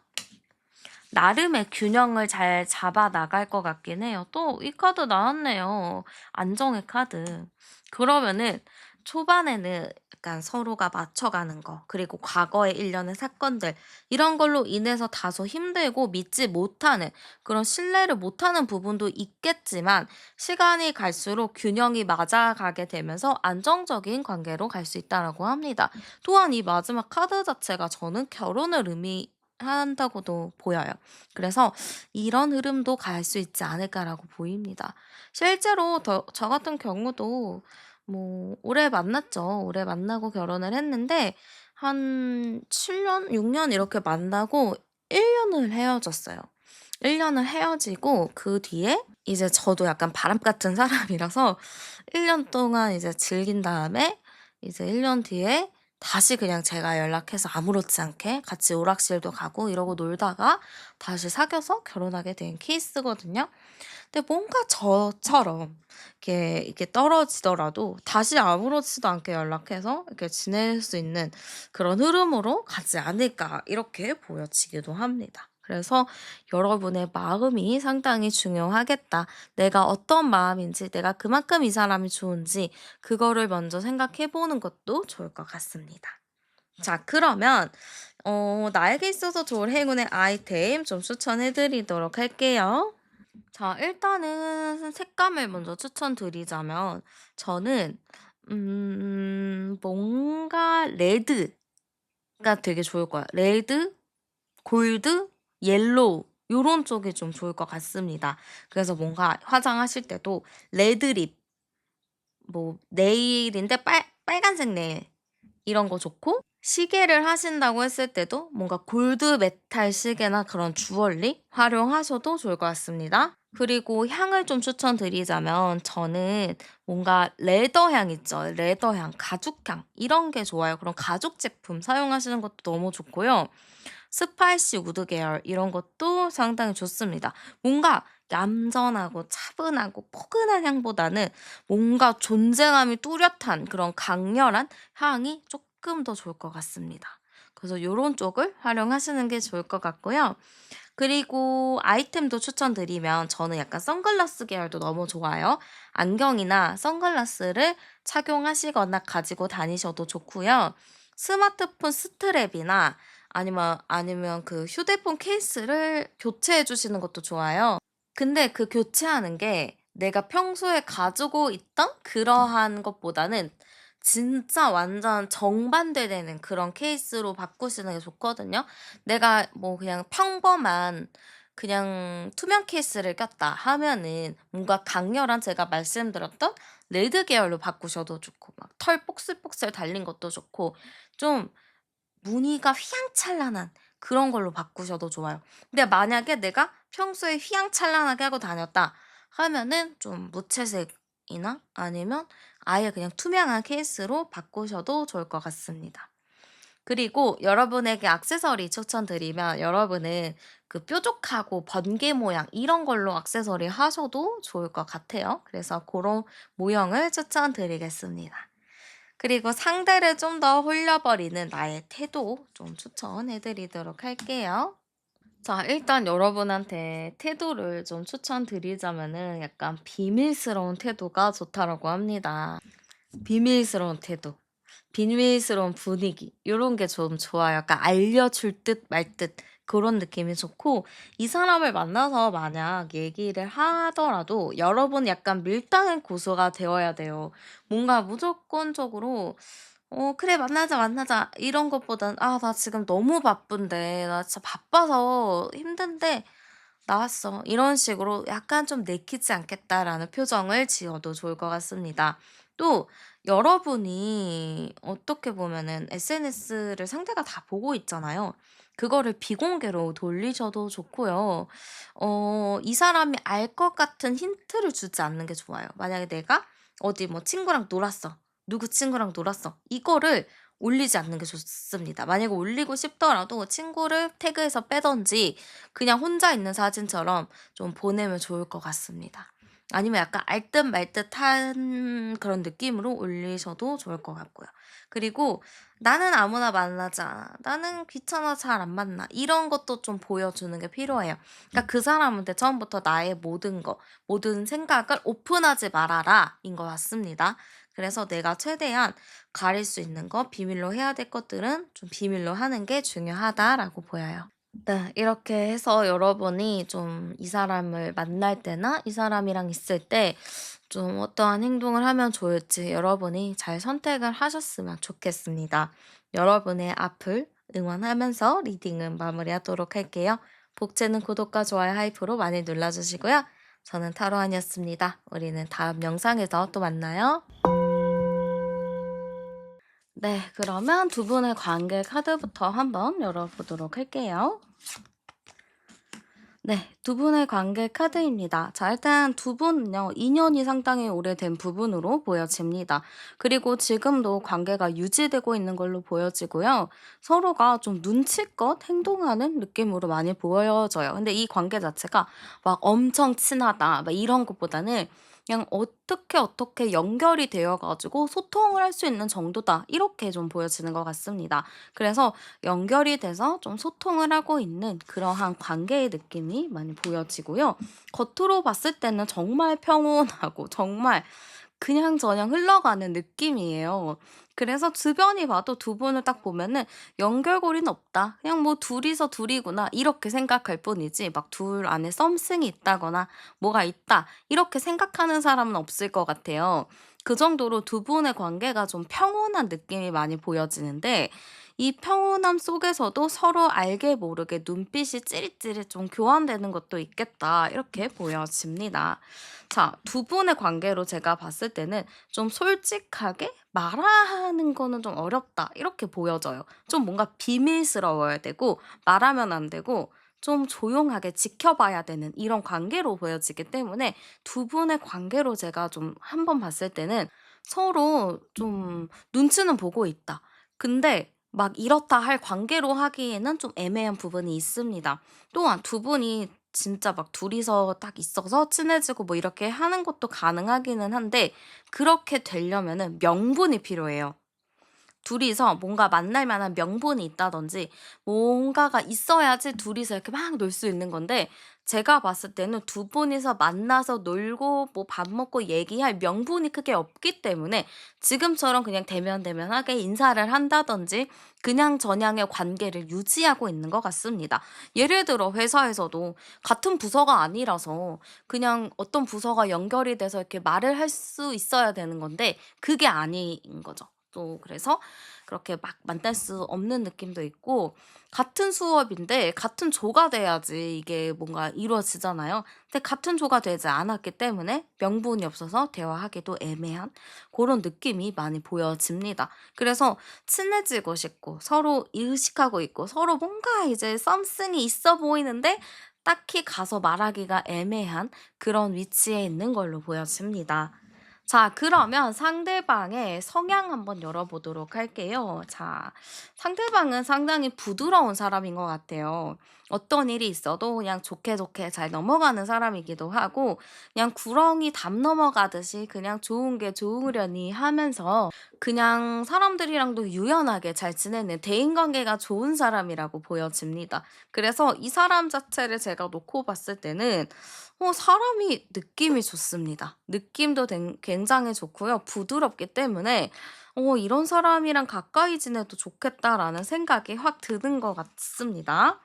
나름의 균형을 잘 잡아 나갈 것 같긴 해요. 또 이 카드 나왔네요. 안정의 카드. 그러면은 초반에는 약간 서로가 맞춰가는 거, 그리고 과거의 일련의 사건들, 이런 걸로 인해서 다소 힘들고 믿지 못하는, 그런 신뢰를 못하는 부분도 있겠지만 시간이 갈수록 균형이 맞아가게 되면서 안정적인 관계로 갈 수 있다라고 합니다. 또한 이 마지막 카드 자체가 저는 결혼을 의미한다고도 보여요. 그래서 이런 흐름도 갈 수 있지 않을까라고 보입니다. 실제로 저 같은 경우도 뭐 오래 만났죠. 오래 만나고 결혼을 했는데 한 7 년, 6년 이렇게 만나고 1 년을 헤어졌어요. 1 년을 헤어지고 그 뒤에 이제 저도 약간 바람 같은 사람이라서 1년 동안 이제 즐긴 다음에 이제 1년 뒤에 다시 그냥 제가 연락해서 아무렇지 않게 같이 오락실도 가고 이러고 놀다가 다시 사귀어서 결혼하게 된 케이스거든요. 근데 뭔가 저처럼 이렇게 떨어지더라도 다시 아무렇지도 않게 연락해서 이렇게 지낼 수 있는 그런 흐름으로 가지 않을까, 이렇게 보여지기도 합니다. 그래서 여러분의 마음이 상당히 중요하겠다. 내가 어떤 마음인지, 내가 그만큼 이 사람이 좋은지, 그거를 먼저 생각해 보는 것도 좋을 것 같습니다. 자, 그러면 나에게 있어서 좋은 행운의 아이템 좀 추천해 드리도록 할게요. 자, 일단은 색감을 먼저 추천드리자면 저는 뭔가 레드가 되게 좋을 거예요. 레드, 골드, 옐로우 요런 쪽이 좀 좋을 것 같습니다. 그래서 뭔가 화장하실 때도 레드 립, 뭐 네일인데 빨간색 네일 이런 거 좋고, 시계를 하신다고 했을 때도 뭔가 골드 메탈 시계나 그런 주얼리 활용하셔도 좋을 것 같습니다. 그리고 향을 좀 추천드리자면 저는 뭔가 레더 향 있죠. 레더 향, 가죽 향 이런 게 좋아요. 그런 가죽 제품 사용하시는 것도 너무 좋고요. 스파이시 우드 계열 이런 것도 상당히 좋습니다. 뭔가 얌전하고 차분하고 포근한 향보다는 뭔가 존재감이 뚜렷한 그런 강렬한 향이 조금 더 좋을 것 같습니다. 그래서 요런 쪽을 활용하시는 게 좋을 것 같고요. 그리고 아이템도 추천드리면 저는 약간 선글라스 계열도 너무 좋아요. 안경이나 선글라스를 착용하시거나 가지고 다니셔도 좋고요. 스마트폰 스트랩이나 아니면 그 휴대폰 케이스를 교체해 주시는 것도 좋아요. 근데 그 교체하는 게 내가 평소에 가지고 있던 그러한 것보다는 진짜 완전 정반대되는 그런 케이스로 바꾸시는 게 좋거든요. 내가 뭐 그냥 평범한 그냥 투명 케이스를 꼈다 하면은 뭔가 강렬한 제가 말씀드렸던 레드 계열로 바꾸셔도 좋고 막 털 뽁슬뽁슬 달린 것도 좋고 좀 무늬가 휘황찬란한 그런 걸로 바꾸셔도 좋아요. 근데 만약에 내가 평소에 휘황찬란하게 하고 다녔다 하면은 좀 무채색이나 아니면 아예 그냥 투명한 케이스로 바꾸셔도 좋을 것 같습니다. 그리고 여러분에게 액세서리 추천드리면 여러분은 그 뾰족하고 번개 모양 이런 걸로 액세서리 하셔도 좋을 것 같아요. 그래서 그런 모형을 추천드리겠습니다. 그리고 상대를 좀 더 홀려버리는 나의 태도 좀 추천해 드리도록 할게요. 자, 일단 여러분한테 태도를 좀 추천드리자면은 약간 비밀스러운 태도가 좋다라고 합니다. 비밀스러운 태도, 비밀스러운 분위기 요런 게 좀 좋아요. 약간 알려줄 듯 말 듯 그런 느낌이 좋고, 이 사람을 만나서 만약 얘기를 하더라도 여러분 약간 밀당의 고수가 되어야 돼요. 뭔가 무조건적으로 그래 만나자, 만나자 이런 것보단 '아 나 지금 너무 바쁜데. 나 진짜 바빠서 힘든데 나왔어.' 이런 식으로 약간 좀 '내키지 않겠다.'라는 표정을 지어도 좋을 것 같습니다. 또 여러분이 어떻게 보면은 SNS를 상대가 다 보고 있잖아요. 그거를 비공개로 돌리셔도 좋고요. 이 사람이 알 것 같은 힌트를 주지 않는 게 좋아요. 만약에 내가 어디 뭐 친구랑 놀았어. 누구 친구랑 놀았어. 이거를 올리지 않는 게 좋습니다. 만약에 올리고 싶더라도 친구를 태그해서 빼든지 그냥 혼자 있는 사진처럼 좀 보내면 좋을 것 같습니다. 아니면 약간 알 듯 말 듯한 그런 느낌으로 올리셔도 좋을 것 같고요. 그리고 "나는 아무나 만나지 않아. 나는 귀찮아 잘 안 만나." 이런 것도 좀 보여주는 게 필요해요. 그러니까 그 사람한테 처음부터 나의 모든 거, 모든 생각을 오픈하지 말아라인 것 같습니다. 그래서 내가 최대한 가릴 수 있는 거, 비밀로 해야 될 것들은 좀 비밀로 하는 게 중요하다라고 보여요. 네. 이렇게 해서 여러분이 좀 이 사람을 만날 때나 이 사람이랑 있을 때 좀 어떠한 행동을 하면 좋을지 여러분이 잘 선택을 하셨으면 좋겠습니다. 여러분의 앞을 응원하면서 리딩은 마무리하도록 할게요. 복채는 구독과 좋아요, 하이프로 많이 눌러주시고요. 저는 타로안이었습니다. 우리는 다음 영상에서 또 만나요. 네, 그러면 두 분의 관계 카드부터 한번 열어보도록 할게요. 네. 두 분의 관계 카드입니다. 자, 일단 두 분은요, 인연이 상당히 오래된 부분으로 보여집니다. 그리고 지금도 관계가 유지되고 있는 걸로 보여지고요. 서로가 좀 눈치껏 행동하는 느낌으로 많이 보여져요. 근데 이 관계 자체가 막 엄청 친하다, 막 이런 것보다는 그냥 어떻게 연결이 되어 가지고 소통을 할 수 있는 정도다. 이렇게 좀 보여지는 것 같습니다. 그래서 연결이 돼서 좀 소통을 하고 있는 그러한 관계의 느낌이 많이 보여지고요. 겉으로 봤을 때는 정말 평온하고 정말 그냥저냥 흘러가는 느낌이에요. 그래서 주변이 봐도 두 분을 딱 보면은 '연결고리는 없다. 그냥 뭐 둘이서 둘이구나.' 이렇게 생각할 뿐이지 막 둘 안에 썸씽이 있다거나 '뭐가 있다.' 이렇게 생각하는 사람은 없을 것 같아요. 그 정도로 두 분의 관계가 좀 평온한 느낌이 많이 보여지는데 이 평온함 속에서도 서로 알게 모르게 눈빛이 찌릿찌릿 좀 교환되는 것도 있겠다 이렇게 보여집니다. 자, 두 분의 관계로 제가 봤을 때는 좀 솔직하게 말하는 거는 좀 어렵다 이렇게 보여져요. 좀 뭔가 비밀스러워야 되고 말하면 안 되고 좀 조용하게 지켜봐야 되는 이런 관계로 보여지기 때문에 두 분의 관계로 제가 좀 한번 봤을 때는 서로 좀 눈치는 보고 있다. 근데 막 이렇다 할 관계로 하기에는 좀 애매한 부분이 있습니다. 또한 두 분이 진짜 막 둘이서 딱 있어서 친해지고 뭐 이렇게 하는 것도 가능하기는 한데 그렇게 되려면은 명분이 필요해요. 둘이서 뭔가 만날 만한 명분이 있다든지 뭔가가 있어야지 둘이서 이렇게 막 놀 수 있는 건데 제가 봤을 때는 두 분이서 만나서 놀고 뭐 밥 먹고 얘기할 명분이 크게 없기 때문에 지금처럼 그냥 대면대면하게 인사를 한다든지 그냥저냥의 관계를 유지하고 있는 것 같습니다. 예를 들어 회사에서도 같은 부서가 아니라서 그냥 어떤 부서가 연결이 돼서 이렇게 말을 할 수 있어야 되는 건데 그게 아닌 거죠. 또 그래서 그렇게 막 만날 수 없는 느낌도 있고 같은 수업인데 같은 조가 돼야지 이게 뭔가 이루어지잖아요. 근데 같은 조가 되지 않았기 때문에 명분이 없어서 대화하기도 애매한 그런 느낌이 많이 보여집니다. 그래서 친해지고 싶고 서로 의식하고 있고 서로 뭔가 이제 썸씽이 있어 보이는데 딱히 가서 말하기가 애매한 그런 위치에 있는 걸로 보여집니다. 자, 그러면 상대방의 성향 한번 열어보도록 할게요. 자, 상대방은 상당히 부드러운 사람인 것 같아요. 어떤 일이 있어도 그냥 좋게 좋게 잘 넘어가는 사람이기도 하고, 그냥 구렁이 담 넘어가듯이 그냥 좋은 게 좋으려니 하면서 그냥 사람들이랑도 유연하게 잘 지내는 대인관계가 좋은 사람이라고 보여집니다. 그래서 이 사람 자체를 제가 놓고 봤을 때는 사람이 느낌이 좋습니다. 느낌도 굉장히 좋고요. 부드럽기 때문에 '이런 사람이랑 가까이 지내도 좋겠다.'라는 생각이 확 드는 것 같습니다.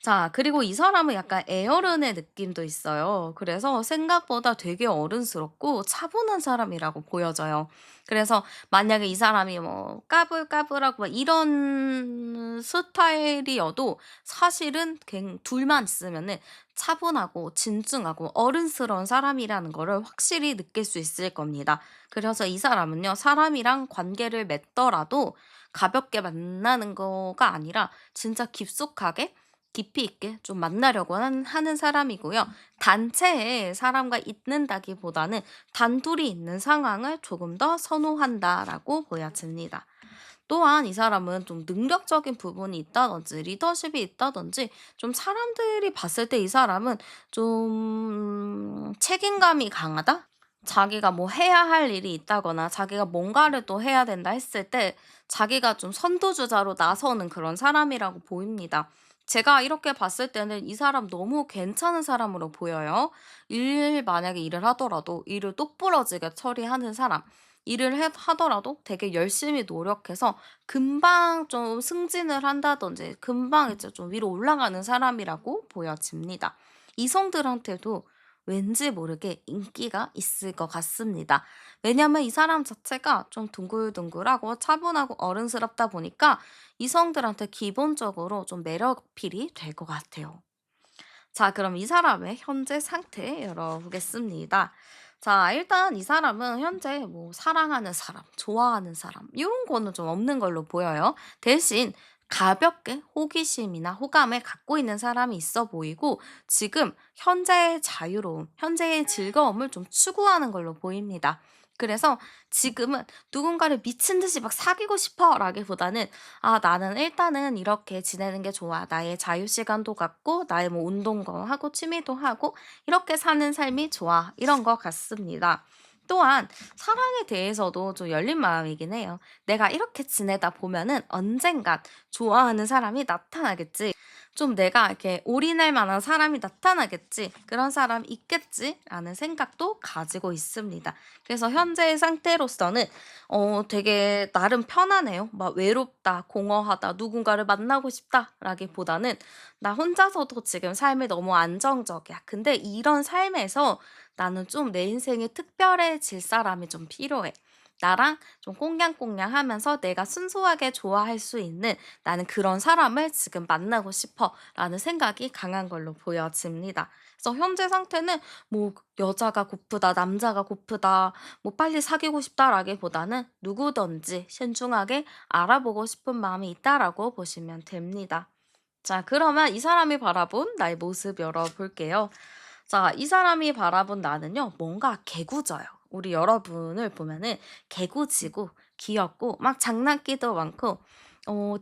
자, 그리고 이 사람은 약간 애어른의 느낌도 있어요. 그래서 생각보다 되게 어른스럽고 차분한 사람이라고 보여져요. 그래서 만약에 이 사람이 뭐 까불까불하고 막 이런 스타일이어도 사실은 둘만 있으면은 차분하고 진중하고 어른스러운 사람이라는 거를 확실히 느낄 수 있을 겁니다. 그래서 이 사람은요, 사람이랑 관계를 맺더라도 가볍게 만나는 거가 아니라 진짜 깊숙하게 깊이 있게 좀 만나려고 하는 사람이고요. 단체에 사람과 있는다기보다는 단둘이 있는 상황을 조금 더 선호한다라고 보여집니다. 또한 이 사람은 좀 능력적인 부분이 있다든지 리더십이 있다든지 좀 사람들이 봤을 때 이 사람은 좀 책임감이 강하다? 자기가 뭐 해야 할 일이 있다거나 자기가 뭔가를 또 해야 된다 했을 때 자기가 좀 선두주자로 나서는 그런 사람이라고 보입니다. 제가 이렇게 봤을 때는 이 사람 너무 괜찮은 사람으로 보여요. 만약에 일을 하더라도 일을 똑부러지게 처리하는 사람. 일을 하더라도 되게 열심히 노력해서 금방 좀 승진을 한다든지 금방 이제 좀 위로 올라가는 사람이라고 보여집니다. 이성들한테도 왠지 모르게 인기가 있을 것 같습니다. 왜냐면 이 사람 자체가 좀 둥글둥글하고 차분하고 어른스럽다 보니까 이성들한테 기본적으로 좀 매력 어필이 될 것 같아요. 자, 그럼 이 사람의 현재 상태 열어보겠습니다. 자, 일단 이 사람은 현재 뭐 사랑하는 사람, 좋아하는 사람, 이런 거는 좀 없는 걸로 보여요. 대신 가볍게 호기심이나 호감을 갖고 있는 사람이 있어 보이고, 지금 현재의 자유로움, 현재의 즐거움을 좀 추구하는 걸로 보입니다. 그래서 지금은 누군가를 미친 듯이 막 사귀고 싶어 라기보다는 나는 일단은 이렇게 지내는 게 좋아. 나의 자유 시간도 갖고 나의 뭐 운동도 하고 취미도 하고 이렇게 사는 삶이 좋아. 이런 것 같습니다. 또한 사랑에 대해서도 좀 열린 마음이긴 해요. 내가 이렇게 지내다 보면은 언젠간 좋아하는 사람이 나타나겠지. 좀 '내가 이렇게 올인할 만한 사람이 나타나겠지. 그런 사람이 있겠지.'라는 생각도 가지고 있습니다. 그래서 현재의 상태로서는 되게 나름 편하네요. 막 '외롭다. 공허하다. 누군가를 만나고 싶다.'라기보다는 '나 혼자서도 지금 삶이 너무 안정적이야. 근데 이런 삶에서 나는 좀 내 인생이 특별해질 사람이 좀 필요해. 나랑 좀 꽁냥꽁냥하면서 내가 순수하게 좋아할 수 있는 나는 그런 사람을 지금 만나고 싶어'라는 생각이 강한 걸로 보여집니다. 그래서 현재 상태는 뭐 '여자가 고프다. 남자가 고프다. 뭐 빨리 사귀고 싶다.'라기보다는 '누구든지 신중하게 알아보고 싶은 마음이 있다.'라고 보시면 됩니다. 자, 그러면 이 사람이 바라본 나의 모습 열어볼게요. 자, 이 사람이 바라본 나는요, 뭔가 개구져요. 우리 여러분을 보면은 개구지고 귀엽고 막 장난기도 많고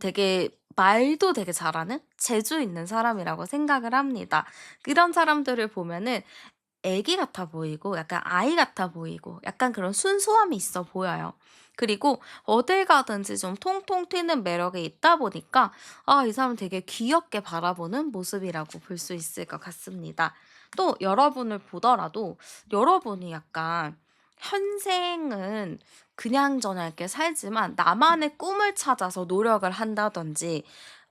되게 말도 되게 잘하는 재주 있는 사람이라고 생각을 합니다. 그런 사람들을 보면은 애기 같아 보이고 약간 아이 같아 보이고 약간 그런 순수함이 있어 보여요. 그리고 어딜 가든지 좀 통통 튀는 매력이 있다 보니까 이 사람 되게 귀엽게 바라보는 모습이라고 볼 수 있을 것 같습니다. 또 여러분을 보더라도 여러분이 약간 현생은 그냥저냥 이렇게 살지만 나만의 꿈을 찾아서 노력을 한다든지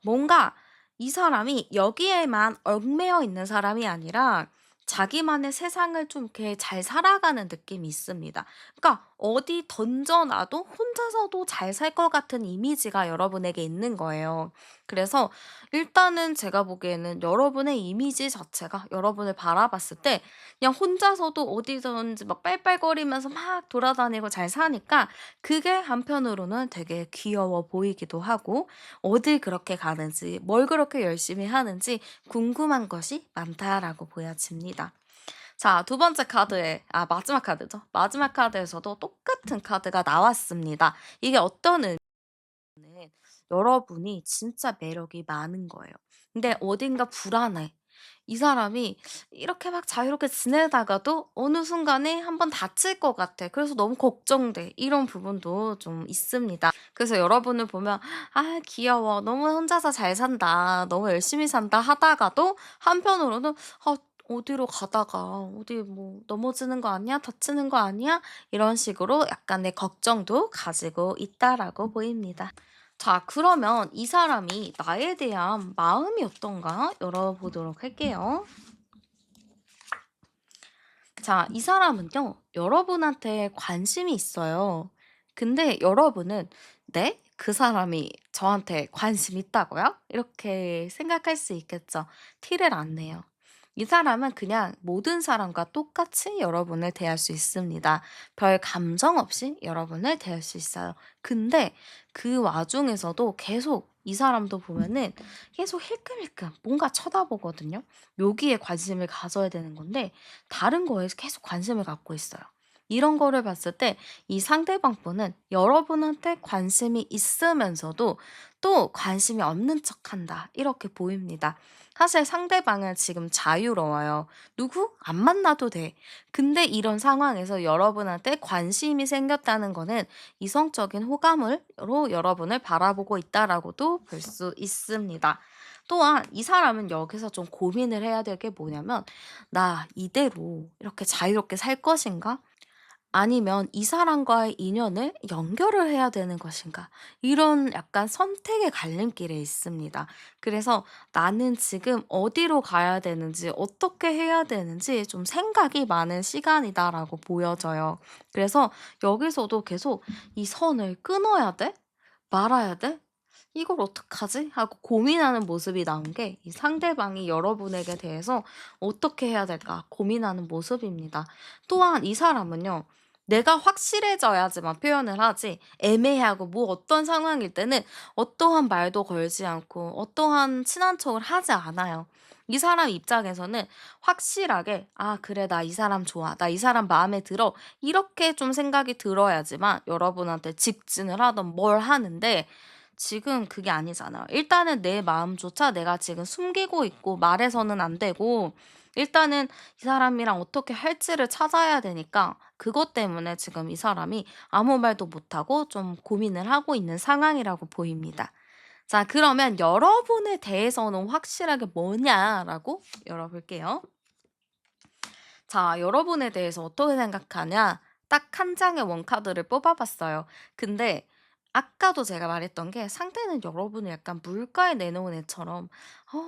뭔가 이 사람이 여기에만 얽매여 있는 사람이 아니라 자기만의 세상을 좀 이렇게 잘 살아가는 느낌이 있습니다. 그러니까 어디 던져 놔도 혼자서도 잘 살 것 같은 이미지가 여러분에게 있는 거예요. 그래서 일단은 제가 보기에는 여러분의 이미지 자체가 여러분을 바라봤을 때 그냥 혼자서도 어디든지 막 빨빨거리면서 막 돌아다니고 잘 사니까 그게 한편으로는 되게 귀여워 보이기도 하고 어딜 그렇게 가는지 뭘 그렇게 열심히 하는지 궁금한 것이 많다라고 보여집니다. 자, 두 번째 카드에 마지막 카드죠. 마지막 카드에서도 똑같은 카드가 나왔습니다. 이게 어떤 의미는 여러분이 진짜 매력이 많은 거예요. 근데 어딘가 불안해. 이 사람이 이렇게 막 자유롭게 지내다가도 어느 순간에 한번 다칠 것 같아. 그래서 너무 걱정돼. 이런 부분도 좀 있습니다. 그래서 여러분을 보면 '아 귀여워. 너무 혼자서 잘 산다. 너무 열심히 산다.' 하다가도 한편으로는 '아 어디로 가다가 어디 뭐 넘어지는 거 아니야? 다치는 거 아니야?' 이런 식으로 약간의 걱정도 가지고 있다라고 보입니다. 자, 그러면 이 사람이 나에 대한 마음이 어떤가 열어보도록 할게요. 자, 이 사람은요, 여러분한테 관심이 있어요. 근데 여러분은, 네? 그 사람이 저한테 관심 있다고요? 이렇게 생각할 수 있겠죠. 티를 안 내요. 이 사람은 그냥 모든 사람과 똑같이 여러분을 대할 수 있습니다. 별 감정 없이 여러분을 대할 수 있어요. 근데 그 와중에서도 계속 이 사람도 보면은 계속 힐끔힐끔 뭔가 쳐다보거든요. 여기에 관심을 가져야 되는 건데 다른 거에 계속 관심을 갖고 있어요. 이런 거를 봤을 때 이 상대방 분은 여러분한테 관심이 있으면서도 또 관심이 없는 척한다. 이렇게 보입니다. 사실 상대방은 지금 자유로워요. 누구? 안 만나도 돼. 근데 이런 상황에서 여러분한테 관심이 생겼다는 거는 이성적인 호감으로 여러분을 바라보고 있다라고도 볼 수 있습니다. 또한 이 사람은 여기서 좀 고민을 해야 될 게 뭐냐면 '나 이대로 이렇게 자유롭게 살 것인가? 아니면 이 사람과의 인연을 연결을 해야 되는 것인가?' 이런 약간 선택의 갈림길에 있습니다. 그래서 나는 지금 어디로 가야 되는지 어떻게 해야 되는지 좀 생각이 많은 시간이다라고 보여져요. 그래서 여기서도 계속 '이 선을 끊어야 돼? 말아야 돼? 이걸 어떡하지?' 하고 고민하는 모습이 나온 게 이 상대방이 여러분에게 대해서 '어떻게 해야 될까?' 고민하는 모습입니다. 또한 이 사람은요. 내가 확실해져야지만 표현을 하지 애매하고 뭐 어떤 상황일 때는 어떠한 말도 걸지 않고 어떠한 친한 척을 하지 않아요. 이 사람 입장에서는 확실하게 '아 그래 나 이 사람 좋아. 나 이 사람 마음에 들어.' 이렇게 좀 생각이 들어야지만 여러분한테 직진을 하든 뭘 하는데 지금 그게 아니잖아요. 일단은 내 마음조차 내가 지금 숨기고 있고 말해서는 안 되고 일단은 이 사람이랑 어떻게 할지를 찾아야 되니까 그것 때문에 지금 이 사람이 아무 말도 못하고 좀 고민을 하고 있는 상황이라고 보입니다. 자, 그러면 여러분에 대해서는 확실하게 뭐냐라고 열어볼게요. 자, 여러분에 대해서 어떻게 생각하냐? 딱 한 장의 원카드를 뽑아봤어요. 근데 아까도 제가 말했던 게 상대는 여러분을 약간 물가에 내놓은 애처럼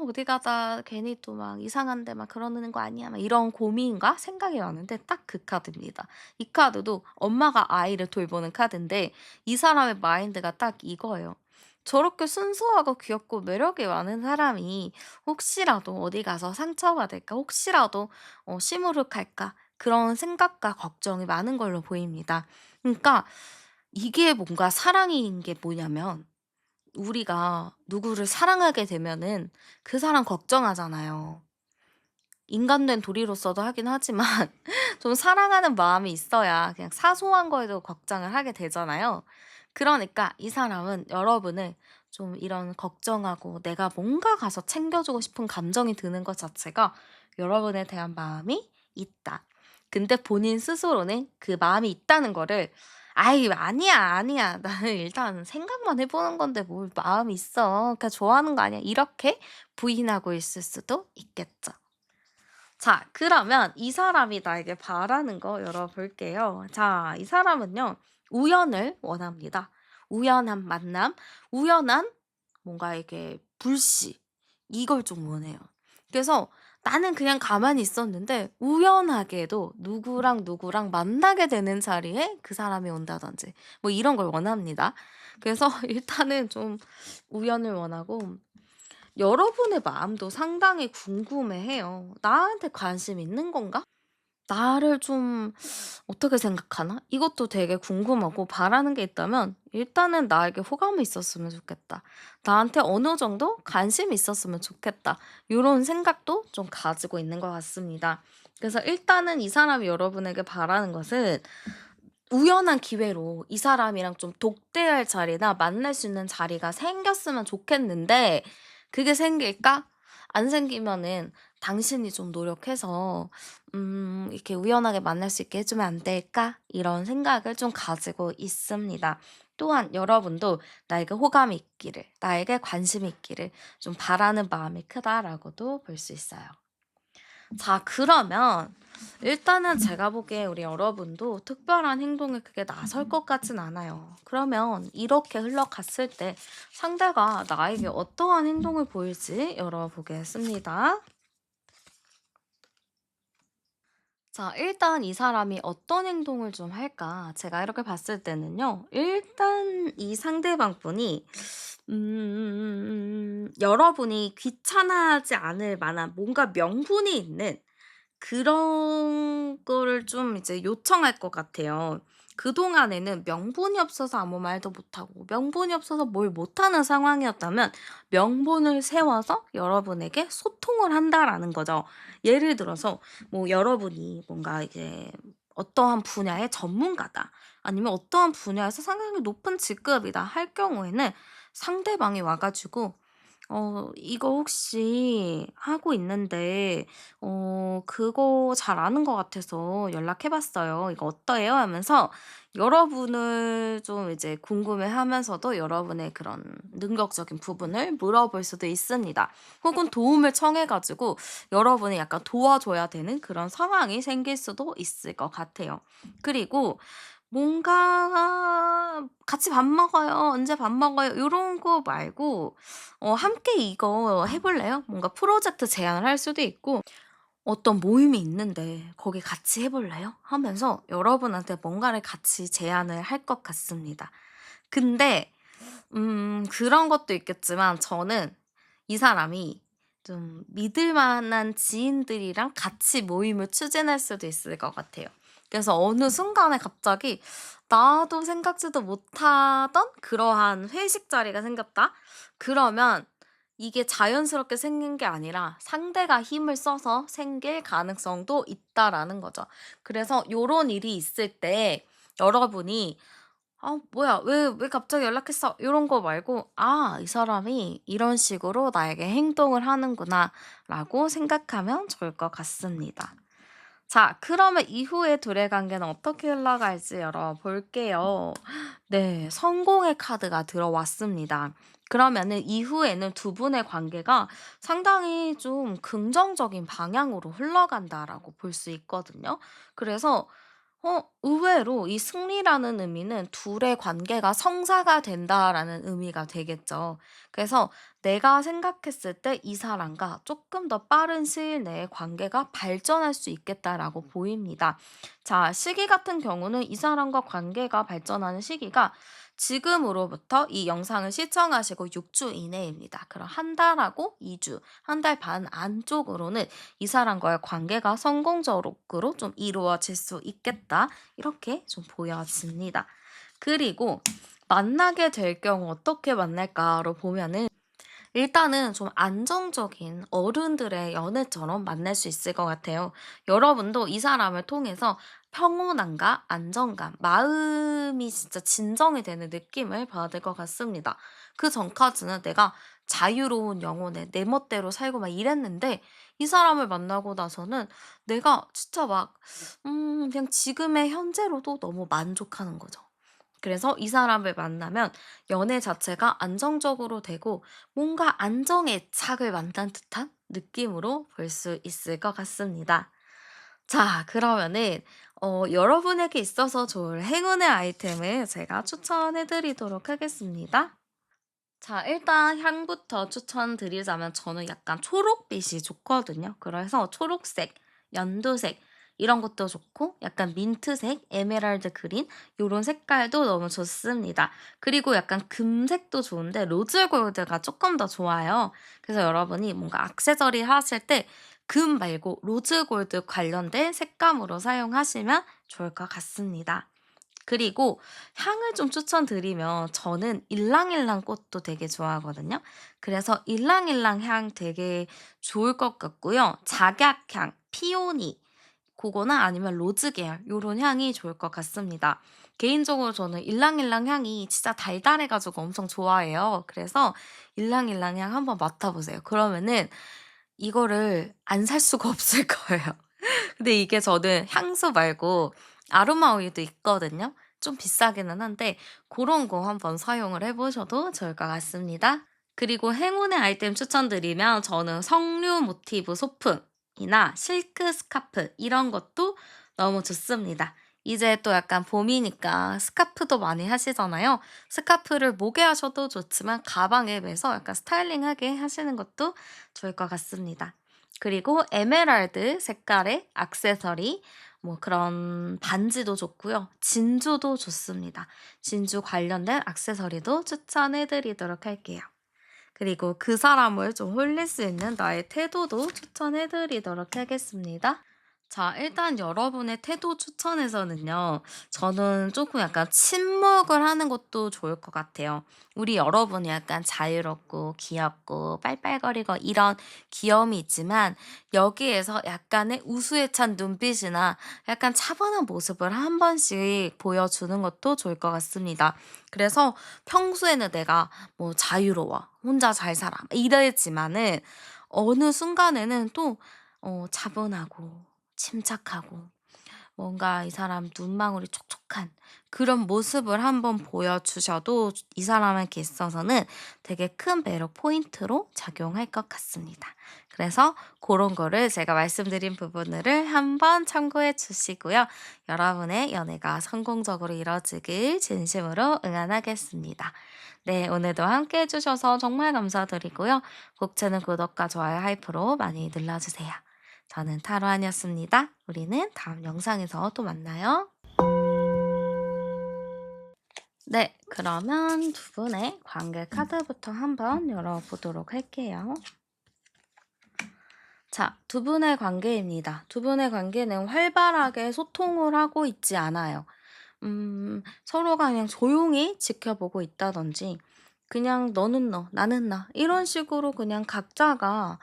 어디 가다 괜히 또 막 이상한데 막 그러는 거 아니야? 막 이런 고민과 생각이 많은데 딱 그 카드입니다. 이 카드도 엄마가 아이를 돌보는 카드인데 이 사람의 마인드가 딱 이거예요. 저렇게 순수하고 귀엽고 매력이 많은 사람이 혹시라도 어디 가서 상처받을까? 혹시라도 시무룩할까? 그런 생각과 걱정이 많은 걸로 보입니다. 그러니까 이게 뭔가 사랑인 게 뭐냐면 우리가 누구를 사랑하게 되면은 그 사람 걱정하잖아요. 인간된 도리로서도 하긴 하지만 좀 사랑하는 마음이 있어야 그냥 사소한 거에도 걱정을 하게 되잖아요. 그러니까 이 사람은 여러분을 좀 이런 걱정하고 내가 뭔가 가서 챙겨주고 싶은 감정이 드는 것 자체가 여러분에 대한 마음이 있다. 근데 본인 스스로는 그 마음이 있다는 거를 아이, 아니야, 아니야. 나는 일단 생각만 해보는 건데 뭘 마음이 있어. 그냥 좋아하는 거 아니야. 이렇게 부인하고 있을 수도 있겠죠. 자, 그러면 이 사람이 나에게 바라는 거 열어볼게요. 자, 이 사람은요, 우연을 원합니다. 우연한 만남, 우연한 뭔가 이게 불씨, 이걸 좀 원해요. 그래서 나는 그냥 가만히 있었는데 우연하게도 누구랑 누구랑 만나게 되는 자리에 그 사람이 온다든지 뭐 이런 걸 원합니다. 그래서 일단은 좀 우연을 원하고 여러분의 마음도 상당히 궁금해해요. '나한테 관심 있는 건가? 나를 좀 어떻게 생각하나?' 이것도 되게 궁금하고 바라는 게 있다면 일단은 '나에게 호감이 있었으면 좋겠다. 나한테 어느 정도 관심이 있었으면 좋겠다.' 요런 생각도 좀 가지고 있는 것 같습니다. 그래서 일단은 이 사람이 여러분에게 바라는 것은 우연한 기회로 이 사람이랑 좀 독대할 자리나 만날 수 있는 자리가 생겼으면 좋겠는데 그게 생길까? 안 생기면은 당신이 좀 노력해서 이렇게 우연하게 만날 수 있게 해 주면 안 될까? 이런 생각을 좀 가지고 있습니다. 또한 여러분도 나에게 호감이 있기를, 나에게 관심이 있기를 좀 바라는 마음이 크다라고도 볼 수 있어요. 자, 그러면 일단은 제가 보기에 우리 여러분도 특별한 행동에 크게 나설 것 같진 않아요. 그러면 이렇게 흘러갔을 때 상대가 나에게 어떠한 행동을 보일지 열어보겠습니다. 자, 일단 이 사람이 어떤 행동을 좀 할까? 제가 이렇게 봤을 때는요. 일단 이 상대방 분이 여러분이 귀찮아하지 않을 만한 뭔가 명분이 있는 그런 거를 좀 이제 요청할 것 같아요. 그동안에는 명분이 없어서 아무 말도 못하고 명분이 없어서 뭘 못하는 상황이었다면 명분을 세워서 여러분에게 소통을 한다라는 거죠. 예를 들어서 뭐 여러분이 뭔가 이제 어떠한 분야의 전문가다. 아니면 어떠한 분야에서 상당히 높은 직급이다 할 경우에는 상대방이 와 가지고 이거 혹시 하고 있는데 그거 잘 아는 것 같아서 연락해 봤어요. 이거 어떠해요?" 하면서 여러분을 좀 이제 궁금해하면서도 여러분의 그런 능력적인 부분을 물어볼 수도 있습니다. 혹은 도움을 청해 가지고 여러분이 약간 도와줘야 되는 그런 상황이 생길 수도 있을 것 같아요. 그리고 뭔가 "같이 밥 먹어요. 언제 밥 먹어요?" 요런 거 말고 "함께 이거 해 볼래요?" 뭔가 프로젝트 제안을 할 수도 있고 "어떤 모임이 있는데 거기 같이 해 볼래요?" 하면서 여러분한테 뭔가를 같이 제안을 할 것 같습니다. 근데 그런 것도 있겠지만 저는 이 사람이 좀 믿을 만한 지인들이랑 같이 모임을 추진할 수도 있을 것 같아요. 그래서 어느 순간에 갑자기 나도 생각지도 못하던 그러한 회식 자리가 생겼다? 그러면 이게 자연스럽게 생긴 게 아니라 상대가 힘을 써서 생길 가능성도 있다라는 거죠. 그래서 요런 일이 있을 때 여러분이 "아 뭐야. 왜 갑자기 연락했어?" 요런 거 말고 '아 이 사람이 이런 식으로 나에게 행동을 하는구나.'라고 생각하면 좋을 것 같습니다. 자, 그러면 이후에 둘의 관계는 어떻게 흘러갈지 열어볼게요. 네, 성공의 카드가 들어왔습니다. 그러면은 이후에는 두 분의 관계가 상당히 좀 긍정적인 방향으로 흘러간다라고 볼 수 있거든요. 그래서 의외로 이 승리라는 의미는 둘의 관계가 성사가 된다라는 의미가 되겠죠. 그래서 내가 생각했을 때 이 사람과 조금 더 빠른 시일 내에 관계가 발전할 수 있겠다라고 보입니다. 자, 시기 같은 경우는 이 사람과 관계가 발전하는 시기가 지금으로부터 이 영상을 시청하시고 6주 이내입니다. 그럼 한 달하고 2주, 한 달 반 안쪽으로는 이 사람과의 관계가 성공적으로 좀 이루어질 수 있겠다. 이렇게 좀 보여집니다. 그리고 만나게 될 경우 어떻게 만날까로 보면은 일단은 좀 안정적인 어른들의 연애처럼 만날 수 있을 것 같아요. 여러분도 이 사람을 통해서 평온함과 안정감, 마음이 진짜 진정이 되는 느낌을 받을 것 같습니다. 그 전까지는 내가 자유로운 영혼에 내 멋대로 살고 막 이랬는데 이 사람을 만나고 나서는 내가 진짜 막 그냥 지금의 현재로도 너무 만족하는 거죠. 그래서 이 사람을 만나면 연애 자체가 안정적으로 되고 뭔가 안정의 착을 만난 듯한 느낌으로 볼 수 있을 것 같습니다. 자, 그러면은 여러분에게 있어서 좋을 행운의 아이템을 제가 추천해 드리도록 하겠습니다. 자, 일단 향부터 추천드리자면 저는 약간 초록빛이 좋거든요. 그래서 초록색, 연두색 이런 것도 좋고 약간 민트색, 에메랄드 그린 요런 색깔도 너무 좋습니다. 그리고 약간 금색도 좋은데 로즈 골드가 조금 더 좋아요. 그래서 여러분이 뭔가 액세서리 하실 때 금 말고 로즈 골드 관련된 색감으로 사용하시면 좋을 것 같습니다. 그리고 향을 좀 추천드리면 저는 일랑일랑 꽃도 되게 좋아하거든요. 그래서 일랑일랑 향 되게 좋을 것 같고요. 작약향, 피오니 고거나 아니면 로즈 계열 요런 향이 좋을 것 같습니다. 개인적으로 저는 일랑일랑 향이 진짜 달달해 가지고 엄청 좋아해요. 그래서 일랑일랑 향 한번 맡아 보세요. 그러면은 이거를 안 살 수가 없을 거예요. 근데 이게 저는 향수 말고 아로마 오일도 있거든요. 좀 비싸기는 한데 고런 거 한번 사용을 해 보셔도 좋을 것 같습니다. 그리고 행운의 아이템 추천드리면 저는 석류 모티브 소품이나 실크 스카프 이런 것도 너무 좋습니다. 이제 또 약간 봄이니까 스카프도 많이 하시잖아요. 스카프를 목에 하셔도 좋지만 가방에 매서 약간 스타일링하게 하시는 것도 좋을 것 같습니다. 그리고 에메랄드 색깔의 액세서리 뭐 그런 반지도 좋고요. 진주도 좋습니다. 진주 관련된 액세서리도 추천해 드리도록 할게요. 그리고 그 사람을 좀 홀릴 수 있는 나의 태도도 추천해 드리도록 하겠습니다. 자, 일단 여러분의 태도 추천에서는요. 저는 조금 약간 침묵을 하는 것도 좋을 것 같아요. 우리 여러분이 약간 자유롭고 귀엽고 빨빨거리고 이런 귀여움이 있지만 여기에서 약간의 우수에 찬 눈빛이나 약간 차분한 모습을 한 번씩 보여주는 것도 좋을 것 같습니다. 그래서 평소에는 내가 뭐 자유로워, 혼자 잘 살아 이랬지만은 어느 순간에는 또 차분하고 침착하고 뭔가 이 사람 눈망울이 촉촉한 그런 모습을 한번 보여주셔도 이 사람에게 있어서는 되게 큰 매력 포인트로 작용할 것 같습니다. 그래서 그런 거를 제가 말씀드린 부분들을 한번 참고해 주시고요. 여러분의 연애가 성공적으로 이뤄지길 진심으로 응원하겠습니다. 네, 오늘도 함께 해주셔서 정말 감사드리고요. 곡채는 구독과 좋아요, 하이프로 많이 눌러주세요. 저는 타로안이었습니다. 우리는 다음 영상에서 또 만나요. 네, 그러면 두 분의 관계 카드부터 한번 열어보도록 할게요. 자, 두 분의 관계입니다. 두 분의 관계는 활발하게 소통을 하고 있지 않아요. 서로가 그냥 조용히 지켜보고 있다든지, 그냥 너는 너, 나는 나, 이런 식으로 그냥 각자가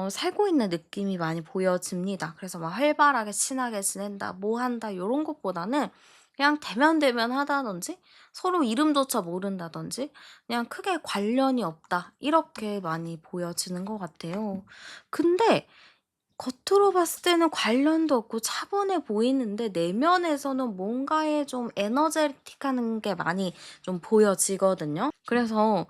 살고 있는 느낌이 많이 보여집니다. 그래서 막 활발하게 친하게 지낸다, 뭐 한다, 요런 것보다는 그냥 대면대면 하다든지, 서로 이름조차 모른다든지, 그냥 크게 관련이 없다, 이렇게 많이 보여지는 것 같아요. 근데 겉으로 봤을 때는 관련도 없고 차분해 보이는데 내면에서는 뭔가에 좀 에너제틱한 게 많이 좀 보여지거든요. 그래서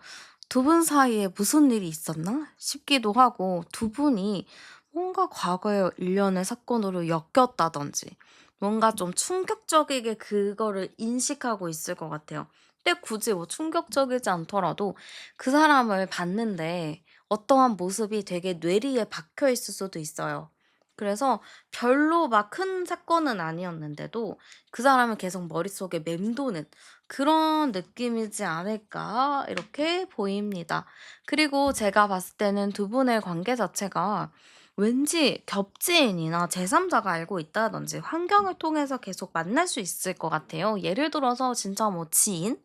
두 분 사이에 무슨 일이 있었나 싶기도 하고 두 분이 뭔가 과거의 일련의 사건으로 엮였다든지 뭔가 좀 충격적이게 그거를 인식하고 있을 것 같아요. 근데 굳이 뭐 충격적이지 않더라도 그 사람을 봤는데 어떠한 모습이 되게 뇌리에 박혀 있을 수도 있어요. 그래서 별로 막 큰 사건은 아니었는데도 그 사람은 계속 머릿속에 맴도는 그런 느낌이지 않을까 이렇게 보입니다. 그리고 제가 봤을 때는 두 분의 관계 자체가 왠지 겹지인이나 제3자가 알고 있다든지 환경을 통해서 계속 만날 수 있을 것 같아요. 예를 들어서 진짜 뭐 지인,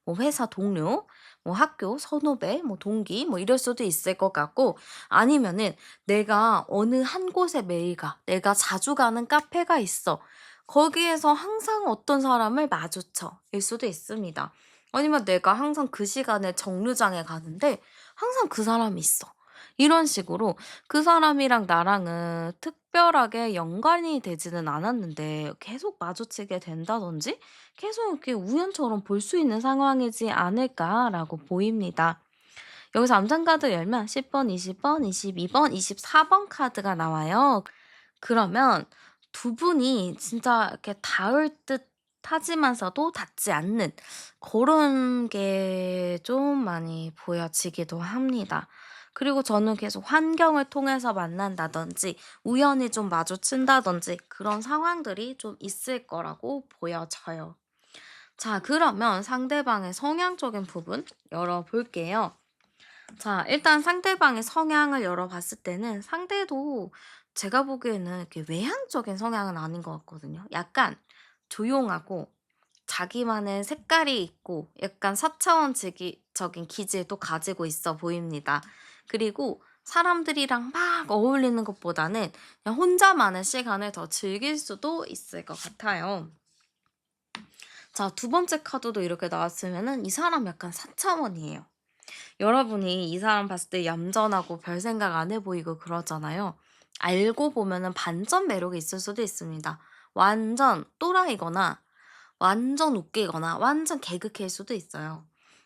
뭐 회사 동료, 뭐 학교 선후배, 뭐 동기 뭐 이럴 수도 있을 것 같고 아니면은 내가 어느 한 곳에 매일 가. 내가 자주 가는 카페가 있어. 거기에서 항상 어떤 사람을 마주쳐. 일 수도 있습니다. 아니면 내가 항상 그 시간에 정류장에 가는데 항상 그 사람이 있어. 이런 식으로 그 사람이랑 나랑은 특별하게 연관이 되지는 않았는데 계속 마주치게 된다든지 계속 이렇게 우연처럼 볼 수 있는 상황이지 않을까라고 보입니다. 여기서 암산 카드 열면 10번, 20번, 22번, 24번 카드가 나와요. 그러면 두 분이 진짜 이렇게 닿을 듯 하지만서도 닿지 않는 그런 게 좀 많이 보여지기도 합니다. 그리고 저는 계속 환경을 통해서 만난다든지 우연히 좀 마주친다든지 그런 상황들이 좀 있을 거라고 보여져요. 자, 그러면 상대방의 성향적인 부분 열어볼게요. 자, 일단 상대방의 성향을 열어봤을 때는 상대도 제가 보기에는 이렇게 외향적인 성향은 아닌 것 같거든요. 약간 조용하고 자기만의 색깔이 있고 약간 사차원적인 기질도 가지고 있어 보입니다. 그리고 사람들이랑 막 어울리는 것보다는 그냥 혼자만의 시간을 더 즐길 수도 있을 것 같아요. 자, 두 번째 카드도 이렇게 나왔으면은 이 사람 약간 사차원이에요. 여러분이 이 사람 봤을 때 얌전하고 별 생각 안 해 보이고 그러잖아요. 알고 보면은 반전 매력이 있을 수도 있습니다. 완전 또라이거나 완전 웃기거나 완전 개그캐일 수도 있어요.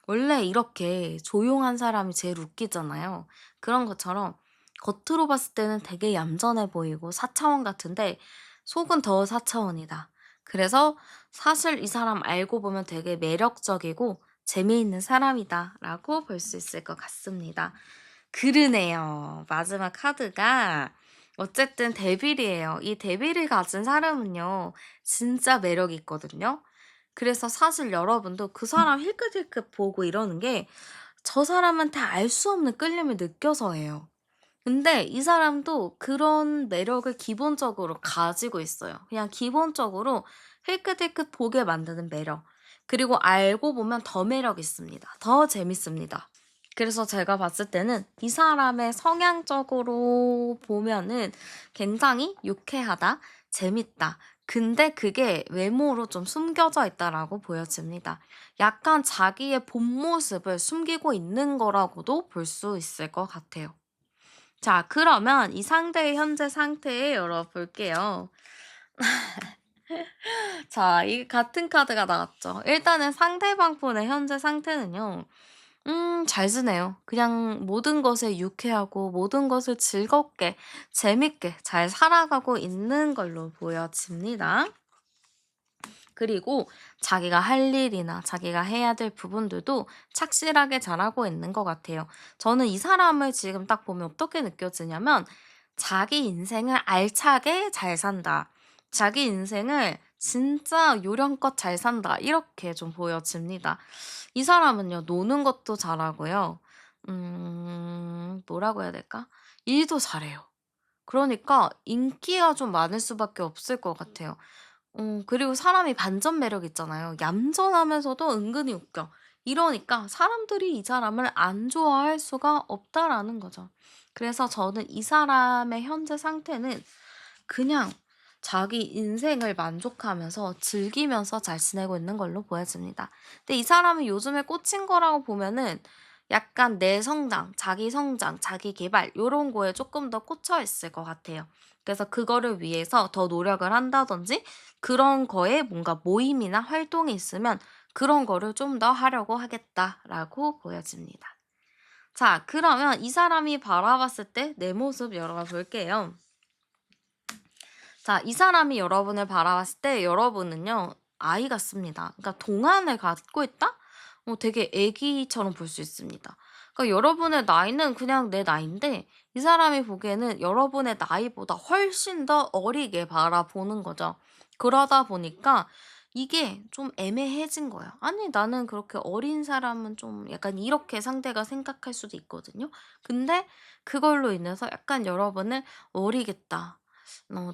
원래 이렇게 조용한 사람이 제일 웃기잖아요. 그런 것처럼 겉으로 봤을 때는 되게 얌전해 보이고 사차원 같은데 속은 더 사차원이다. 그래서 사실 이 사람 알고 보면 되게 매력적이고 재미있는 사람이다라고 볼 수 있을 것 같습니다. 그러네요. 마지막 카드가 어쨌든 데빌이에요. 이 데빌을 가진 사람은요, 진짜 매력이 있거든요. 그래서 사실 여러분도 그 사람 힐끗힐끗 보고 이러는 게 저 사람한테 알 수 없는 끌림을 느껴서예요. 근데 이 사람도 그런 매력을 기본적으로 가지고 있어요. 그냥 기본적으로 힐끗힐끗 보게 만드는 매력. 그리고 알고 보면 더 매력 있습니다. 더 재밌습니다. 그래서 제가 봤을 때는 이 사람의 성향적으로 보면은 굉장히 유쾌하다, 재밌다. 근데 그게 외모로 좀 숨겨져 있다라고 보여집니다. 약간 자기의 본 모습을 숨기고 있는 거라고도 볼 수 있을 것 같아요. 자, 그러면 이 상대의 현재 상태 열어볼게요. 자, 이 같은 카드가 나왔죠. 일단은 상대방 분의 현재 상태는요. 잘 지내요. 그냥 모든 것에 유쾌하고 모든 것을 즐겁게 재밌게 잘 살아가고 있는 걸로 보여집니다. 그리고 자기가 할 일이나 자기가 해야 될 부분들도 착실하게 잘하고 있는 것 같아요. 저는 이 사람을 지금 딱 보면 어떻게 느껴지냐면 자기 인생을 알차게 잘 산다. 자기 인생을 진짜 요령껏 잘 산다. 이렇게 좀 보여집니다. 이 사람은요, 노는 것도 잘하고요. 뭐라고 해야 될까? 일도 잘해요. 그러니까 인기가 좀 많을 수밖에 없을 것 같아요. 그리고 사람이 반전 매력 있잖아요. 얌전하면서도 은근히 웃겨. 이러니까 사람들이 이 사람을 안 좋아할 수가 없다라는 거죠. 그래서 저는 이 사람의 현재 상태는 그냥 자기 인생을 만족하면서 즐기면서 잘 지내고 있는 걸로 보여집니다. 근데 이 사람이 요즘에 꽂힌 거라고 보면은 약간 내 성장, 자기 계발 요런 거에 조금 더 꽂혀 있을 것 같아요. 그래서 그거를 위해서 더 노력을 한다든지 그런 거에 뭔가 모임이나 활동이 있으면 그런 거를 좀 더 하려고 하겠다라고 보여집니다. 자, 그러면 이 사람이 바라봤을 때 내 모습 열어볼게요. 자, 이 사람이 여러분을 바라봤을 때 여러분은요, 아이 같습니다. 그러니까 동안을 갖고 있다? 되게 애기처럼 볼 수 있습니다. 그러니까 여러분의 나이는 그냥 내 나이인데 이 사람이 보기에는 여러분의 나이보다 훨씬 더 어리게 바라보는 거죠. 그러다 보니까 이게 좀 애매해진 거예요. 아니, 나는 그렇게 어린 사람은 좀 약간 이렇게 상대가 생각할 수도 있거든요. 근데 그걸로 인해서 약간 여러분을 어리겠다.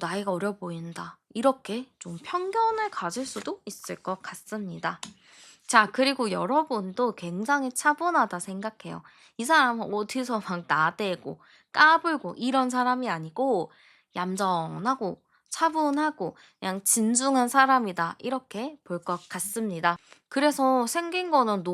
나이가 어려 보인다. 이렇게 좀 편견을 가질 수도 있을 것 같습니다. 자, 그리고 여러분도 굉장히 차분하다 생각해요. 이 사람은 어디서 막 나대고 까불고 이런 사람이 아니고 얌전하고 차분하고 그냥 진중한 사람이다. 이렇게 볼 것 같습니다. 그래서 생긴 거는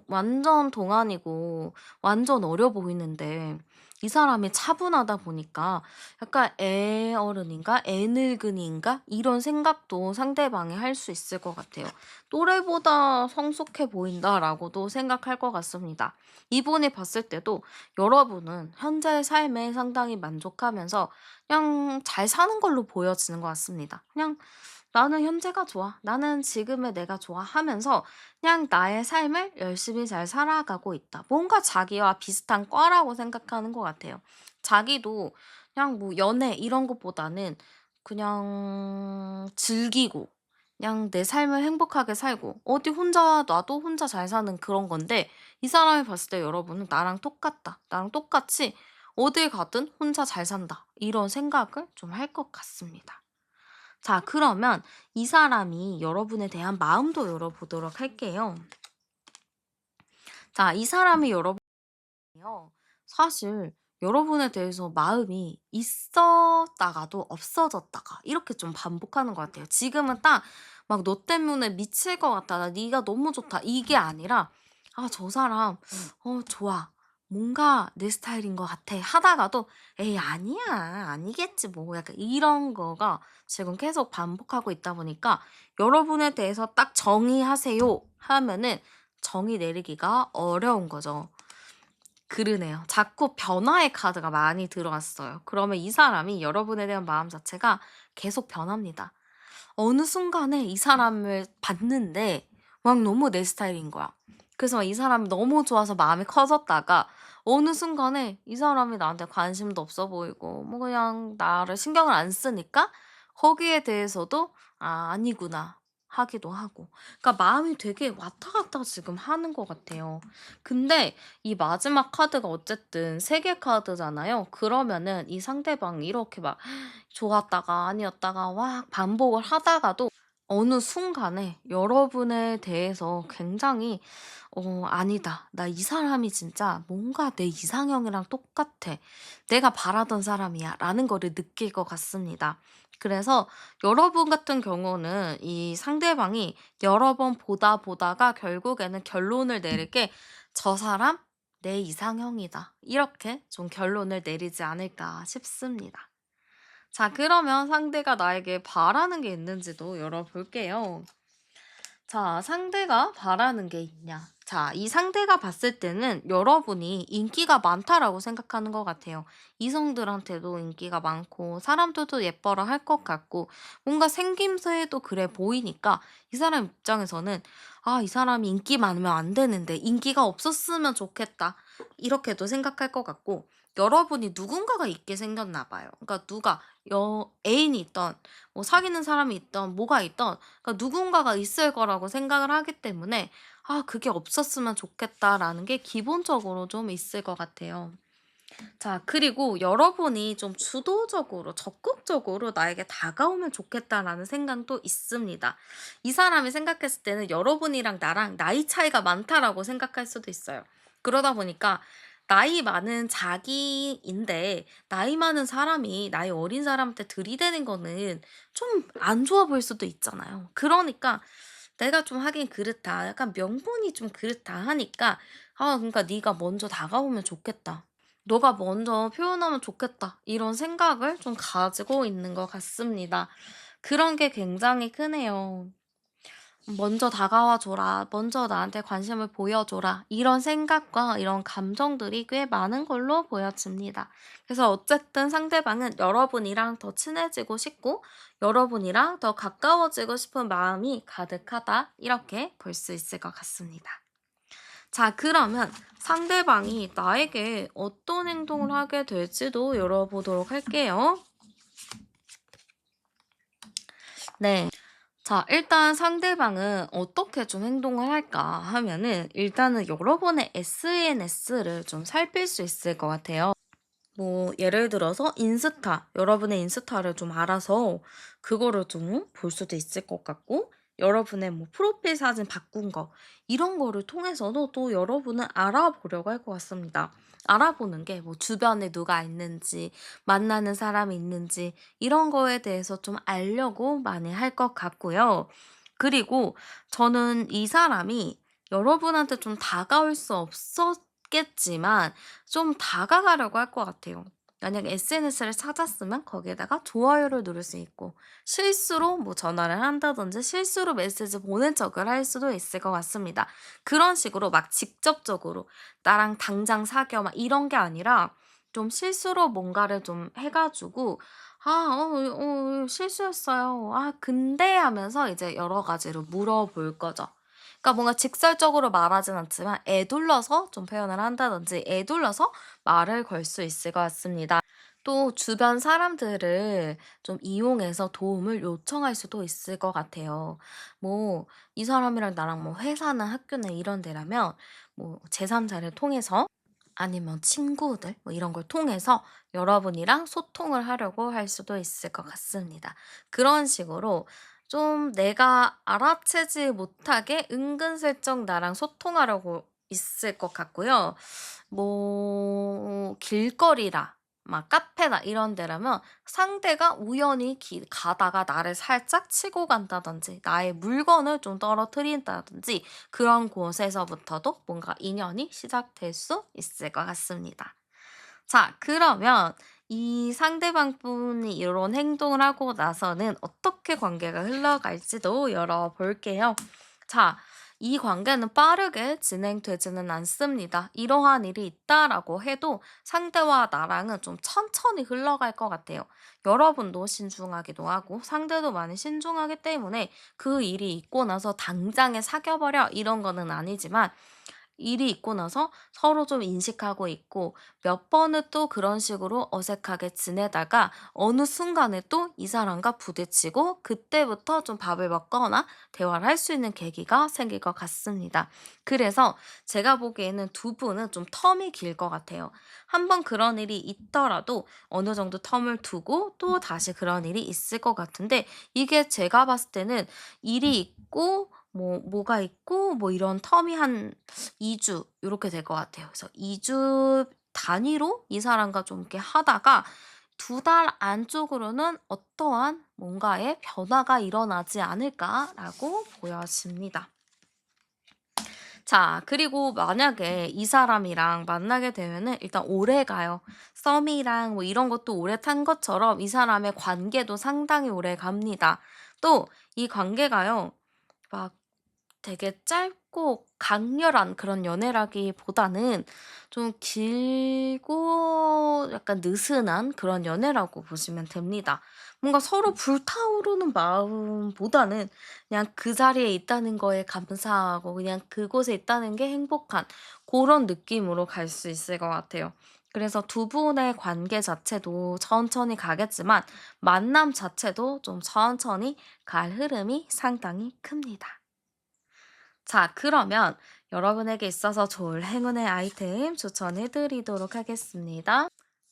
완전 동안이고 완전 어려 보이는데 이 사람이 차분하다 보니까 약간 애어른인가? 애늙은이인가? 이런 생각도 상대방이 할 수 있을 것 같아요. 또래보다 성숙해 보인다라고도 생각할 것 같습니다. 이분이 봤을 때도 여러분은 현재의 삶에 상당히 만족하면서 그냥 잘 사는 걸로 보여지는 것 같습니다. 그냥 나는 현재가 좋아. 나는 지금의 내가 좋아 하면서 그냥 나의 삶을 열심히 잘 살아가고 있다. 뭔가 자기와 비슷한 과라고 생각하는 것 같아요. 자기도 그냥 뭐 연애 이런 것보다는 그냥 즐기고 그냥 내 삶을 행복하게 살고 어디 혼자 나도 혼자 잘 사는 그런 건데 이 사람이 봤을 때 여러분은 나랑 똑같다. 나랑 똑같이 어딜 가든 혼자 잘 산다. 이런 생각을 좀 할 것 같습니다. 자, 그러면 이 사람이 여러분에 대한 마음도 열어보도록 할게요. 자, 이 사람이 여러분이요. 사실 여러분에 대해서 마음이 있었다가도 없어졌다가 이렇게 좀 반복하는 것 같아요. 지금은 딱 막 너 때문에 미칠 것 같다. 나 네가 너무 좋다. 이게 아니라 아, 저 사람 좋아. 뭔가 내 스타일인 것 같아. 하다가도 에이, 아니야. 아니겠지 뭐. 약간 이런 거가 지금 계속 반복하고 있다 보니까 여러분에 대해서 딱 정의하세요 하면은 정의 내리기가 어려운 거죠. 그러네요. 자꾸 변화의 카드가 많이 들어왔어요. 그러면 이 사람이 여러분에 대한 마음 자체가 계속 변합니다. 어느 순간에 이 사람을 봤는데 막 너무 내 스타일인 거야. 그래서 이 사람이 너무 좋아서 마음이 커졌다가 어느 순간에 이 사람이 나한테 관심도 없어 보이고 뭐 그냥 나를 신경을 안 쓰니까 거기에 대해서도 '아, 아니구나.' 하기도 하고. 그러니까 마음이 되게 왔다 갔다 지금 하는 것 같아요. 근데 이 마지막 카드가 어쨌든 세계 카드잖아요. 그러면은 이 상대방이 이렇게 막 좋았다가 아니었다가 막 반복을 하다가도 어느 순간에 여러분에 대해서 굉장히 '아니다. 나 이 사람이 진짜 뭔가 내 이상형이랑 똑같아. 내가 바라던 사람이야.'라는 거를 느낄 것 같습니다. 그래서 여러분 같은 경우는 이 상대방이 여러 번 보다가 결국에는 결론을 내릴 게 '저 사람 내 이상형이다.' 이렇게 좀 결론을 내리지 않을까 싶습니다. 자, 그러면 상대가 나에게 바라는 게 있는지도 열어볼게요. 자, 상대가 바라는 게 있냐. 자, 이 상대가 봤을 때는 여러분이 인기가 많다라고 생각하는 것 같아요. 이성들한테도 인기가 많고, 사람들도 예뻐라 할 것 같고, 뭔가 생김새도 그래 보이니까, 이 사람 입장에서는, 아, 이 사람이 인기 많으면 안 되는데, 인기가 없었으면 좋겠다. 이렇게도 생각할 것 같고, 여러분이 누군가가 있게 생겼나 봐요. 그러니까 누가, 애인이 있던, 뭐 사귀는 사람이 있던, 뭐가 있던, 그러니까 누군가가 있을 거라고 생각을 하기 때문에 '아, 그게 없었으면 좋겠다.'라는 게 기본적으로 좀 있을 것 같아요. 자, 그리고 여러분이 좀 주도적으로 적극적으로 '나에게 다가오면 좋겠다.'라는 생각도 있습니다. 이 사람이 생각했을 때는 여러분이랑 나랑 나이 차이가 많다라고 생각할 수도 있어요. 그러다 보니까 나이 많은 자기인데 나이 많은 사람이 나이 어린 사람한테 들이대는 거는 좀 안 좋아 보일 수도 있잖아요. 그러니까 '내가 좀 하긴 그렇다. 약간 명분이 좀 그렇다.' 하니까 아 그러니까 네가 먼저 다가오면 좋겠다. 너가 먼저 표현하면 좋겠다. 이런 생각을 좀 가지고 있는 것 같습니다. 그런 게 굉장히 크네요. 먼저 다가와 줘라. 먼저 나한테 관심을 보여줘라. 이런 생각과 이런 감정들이 꽤 많은 걸로 보여집니다. 그래서 어쨌든 상대방은 여러분이랑 더 친해지고 싶고, 여러분이랑 더 가까워지고 싶은 마음이 가득하다. 이렇게 볼 수 있을 것 같습니다. 자, 그러면 상대방이 나에게 어떤 행동을 하게 될지도 열어보도록 할게요. 네. 자, 일단 상대방은 어떻게 좀 행동을 할까 하면은 일단은 여러분의 SNS를 좀 살필 수 있을 것 같아요. 뭐 예를 들어서 인스타, 여러분의 인스타를 좀 알아서 그거를 좀 볼 수도 있을 것 같고, 여러분의 뭐 프로필 사진 바꾼 거 이런 거를 통해서도 또 여러분을 알아보려고 할 것 같습니다. 알아보는 게 뭐 주변에 누가 있는지, 만나는 사람이 있는지 이런 거에 대해서 좀 알려고 많이 할 것 같고요. 그리고 저는 이 사람이 여러분한테 좀 다가올 수 없었겠지만 좀 다가가려고 할 것 같아요. 만약에 SNS를 찾았으면 거기에다가 좋아요를 누를 수 있고, 실수로 뭐 전화를 한다든지 실수로 메시지 보낸 척을 할 수도 있을 것 같습니다. 그런 식으로 막 직접적으로 나랑 당장 사귀어 막 이런 게 아니라 좀 실수로 뭔가를 좀 해 가지고 실수했어요. 아 근데 하면서 이제 여러 가지로 물어볼 거죠. 그러니까 뭔가 직설적으로 말하진 않지만 에둘러서 좀 표현을 한다든지 에둘러서 말을 걸 수 있을 것 같습니다. 또 주변 사람들을 좀 이용해서 도움을 요청할 수도 있을 것 같아요. 뭐 이 사람이랑 나랑 뭐 회사나 학교나 이런 데라면 뭐 제3자를 통해서 아니면 친구들 뭐 이런 걸 통해서 여러분이랑 소통을 하려고 할 수도 있을 것 같습니다. 그런 식으로 좀 내가 알아채지 못하게 은근슬쩍 나랑 소통하려고 있을 것 같고요. 뭐 길거리라 막 카페나 이런 데라면 상대가 우연히 가다가 나를 살짝 치고 간다든지 나의 물건을 좀 떨어뜨린다든지 그런 곳에서부터도 뭔가 인연이 시작될 수 있을 것 같습니다. 자, 그러면 이 상대방 분이 이런 행동을 하고 나서는 어떻게 관계가 흘러갈지도 열어볼게요. 자, 이 관계는 빠르게 진행되지는 않습니다. 이러한 일이 있다라고 해도 상대와 나랑은 좀 천천히 흘러갈 것 같아요. 여러분도 신중하기도 하고 상대도 많이 신중하기 때문에 그 일이 있고 나서 당장에 사귀어버려 이런 거는 아니지만 일이 있고 나서 서로 좀 인식하고 있고 몇 번을 또 그런 식으로 어색하게 지내다가 어느 순간에 또 이 사람과 부딪히고 그때부터 좀 밥을 먹거나 대화를 할 수 있는 계기가 생길 것 같습니다. 그래서 제가 보기에는 두 분은 좀 텀이 길 것 같아요. 한번 그런 일이 있더라도 어느 정도 텀을 두고 또 다시 그런 일이 있을 것 같은데 이게 제가 봤을 때는 일이 있고 뭐가 있고 뭐 이런 텀이 한 2주 요렇게 될 것 같아요. 그래서 2주 단위로 이 사람과 좀 이렇게 하다가 2달 안쪽으로는 어떠한 뭔가의 변화가 일어나지 않을까라고 보여집니다. 자, 그리고 만약에 이 사람이랑 만나게 되면은 일단 오래 가요. 썸이랑 뭐 이런 것도 오래 탄 것처럼 이 사람의 관계도 상당히 오래 갑니다. 또 이 관계가요. 막 되게 짧고 강렬한 그런 연애라기보다는 좀 길고 약간 느슨한 그런 연애라고 보시면 됩니다. 뭔가 서로 불타오르는 마음보다는 그냥 그 자리에 있다는 거에 감사하고 그냥 그곳에 있다는 게 행복한 그런 느낌으로 갈 수 있을 것 같아요. 그래서 두 분의 관계 자체도 천천히 가겠지만 만남 자체도 좀 천천히 갈 흐름이 상당히 큽니다. 자, 그러면 여러분에게 있어서 좋을 행운의 아이템 추천해 드리도록 하겠습니다.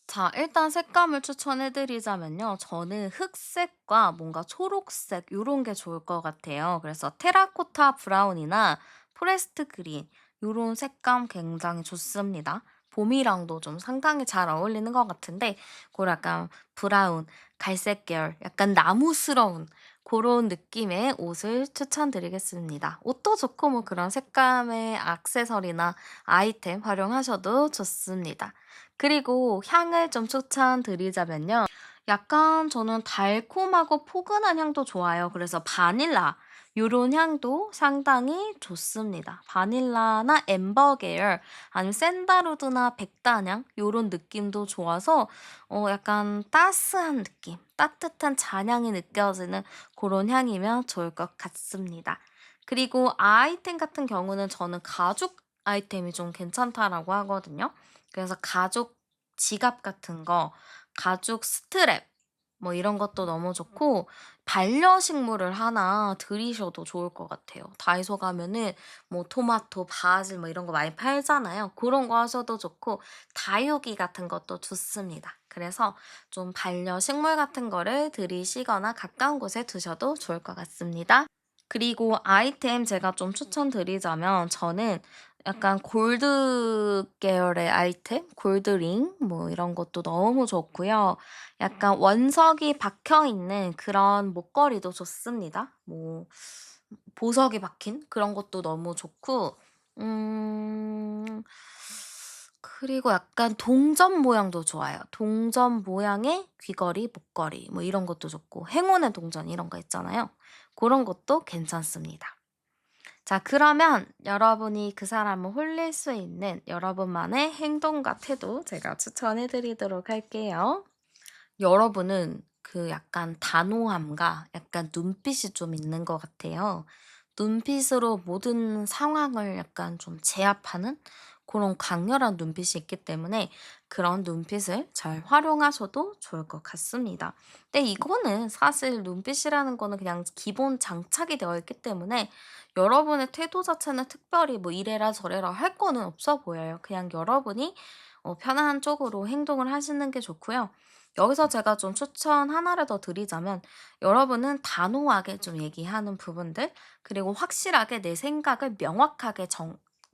자, 일단 색감을 추천해 드리자면요. 저는 흑색과 뭔가 초록색 요런 게 좋을 것 같아요. 그래서 테라코타 브라운이나 포레스트 그린 요런 색감 굉장히 좋습니다. 봄이랑도 좀 상당히 잘 어울리는 것 같은데 그 약간 브라운, 갈색 계열, 약간 나무스러운 고런 느낌의 옷을 추천드리겠습니다. 옷도 좋고 뭐 그런 색감의 액세서리나 아이템 활용하셔도 좋습니다. 그리고 향을 좀 추천드리자면요. 약간 저는 달콤하고 포근한 향도 좋아요. 그래서 바닐라 요런 향도 상당히 좋습니다. 바닐라나 엠버 계열 아니면 샌달우드나 백단향 요런 느낌도 좋아서 약간 따스한 느낌, 따뜻한 잔향이 느껴지는 그런 향이면 좋을 것 같습니다. 그리고 아이템 같은 경우는 저는 가죽 아이템이 좀 괜찮다라고 하거든요. 그래서 가죽 지갑 같은 거, 가죽 스트랩 뭐 이런 것도 너무 좋고 반려식물을 하나 들이셔도 좋을 것 같아요. 다이소 가면은 뭐 토마토, 바질 뭐 이런 거 많이 팔잖아요. 그런 거 하셔도 좋고 다육이 같은 것도 좋습니다. 그래서 좀 반려식물 같은 거를 들이시거나 가까운 곳에 두셔도 좋을 것 같습니다. 그리고 아이템 제가 좀 추천드리자면 저는 약간 골드 계열의 아이템, 골드링 뭐 이런 것도 너무 좋고요. 약간 원석이 박혀 있는 그런 목걸이도 좋습니다. 뭐 보석이 박힌 그런 것도 너무 좋고 음 그리고 약간 동전 모양도 좋아요. 동전 모양의 귀걸이, 목걸이 뭐 이런 것도 좋고 행운의 동전 이런 거 있잖아요. 그런 것도 괜찮습니다. 자, 그러면 여러분이 그 사람을 홀릴 수 있는 여러분만의 행동과 태도 제가 추천해 드리도록 할게요. 여러분은 그 약간 단호함과 약간 눈빛이 좀 있는 것 같아요. 눈빛으로 모든 상황을 약간 좀 제압하는 그런 강렬한 눈빛이 있기 때문에 그런 눈빛을 잘 활용하셔도 좋을 것 같습니다. 근데 이거는 사실 눈빛이라는 거는 그냥 기본 장착이 되어 있기 때문에 여러분의 태도 자체는 특별히 뭐 이래라 저래라 할 거는 없어 보여요. 그냥 여러분이 편한 쪽으로 행동을 하시는 게 좋고요. 여기서 제가 좀 추천 하나를 더 드리자면 여러분은 단호하게 좀 얘기하는 부분들 그리고 확실하게 내 생각을 명확하게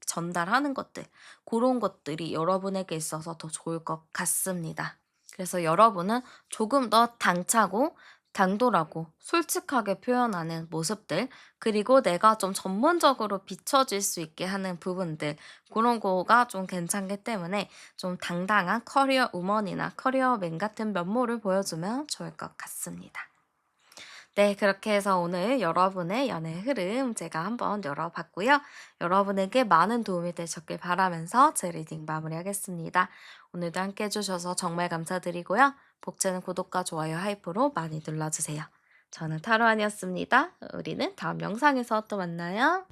전달하는 것들 그런 것들이 여러분에게 있어서 더 좋을 것 같습니다. 그래서 여러분은 조금 더 당차고 당돌하고 솔직하게 표현하는 모습들 그리고 내가 좀 전문적으로 비춰질 수 있게 하는 부분들 그런 거가 좀 괜찮기 때문에 좀 당당한 커리어 우먼이나 커리어맨 같은 면모를 보여주면 좋을 것 같습니다. 네, 그렇게 해서 오늘 여러분의 연애 흐름 제가 한번 열어봤고요. 여러분에게 많은 도움이 되셨길 바라면서 제 리딩 마무리하겠습니다. 오늘도 함께 해주셔서 정말 감사드리고요. 복제는 구독과 좋아요, 하이프로 많이 눌러주세요. 저는 타로안이었습니다. 우리는 다음 영상에서 또 만나요.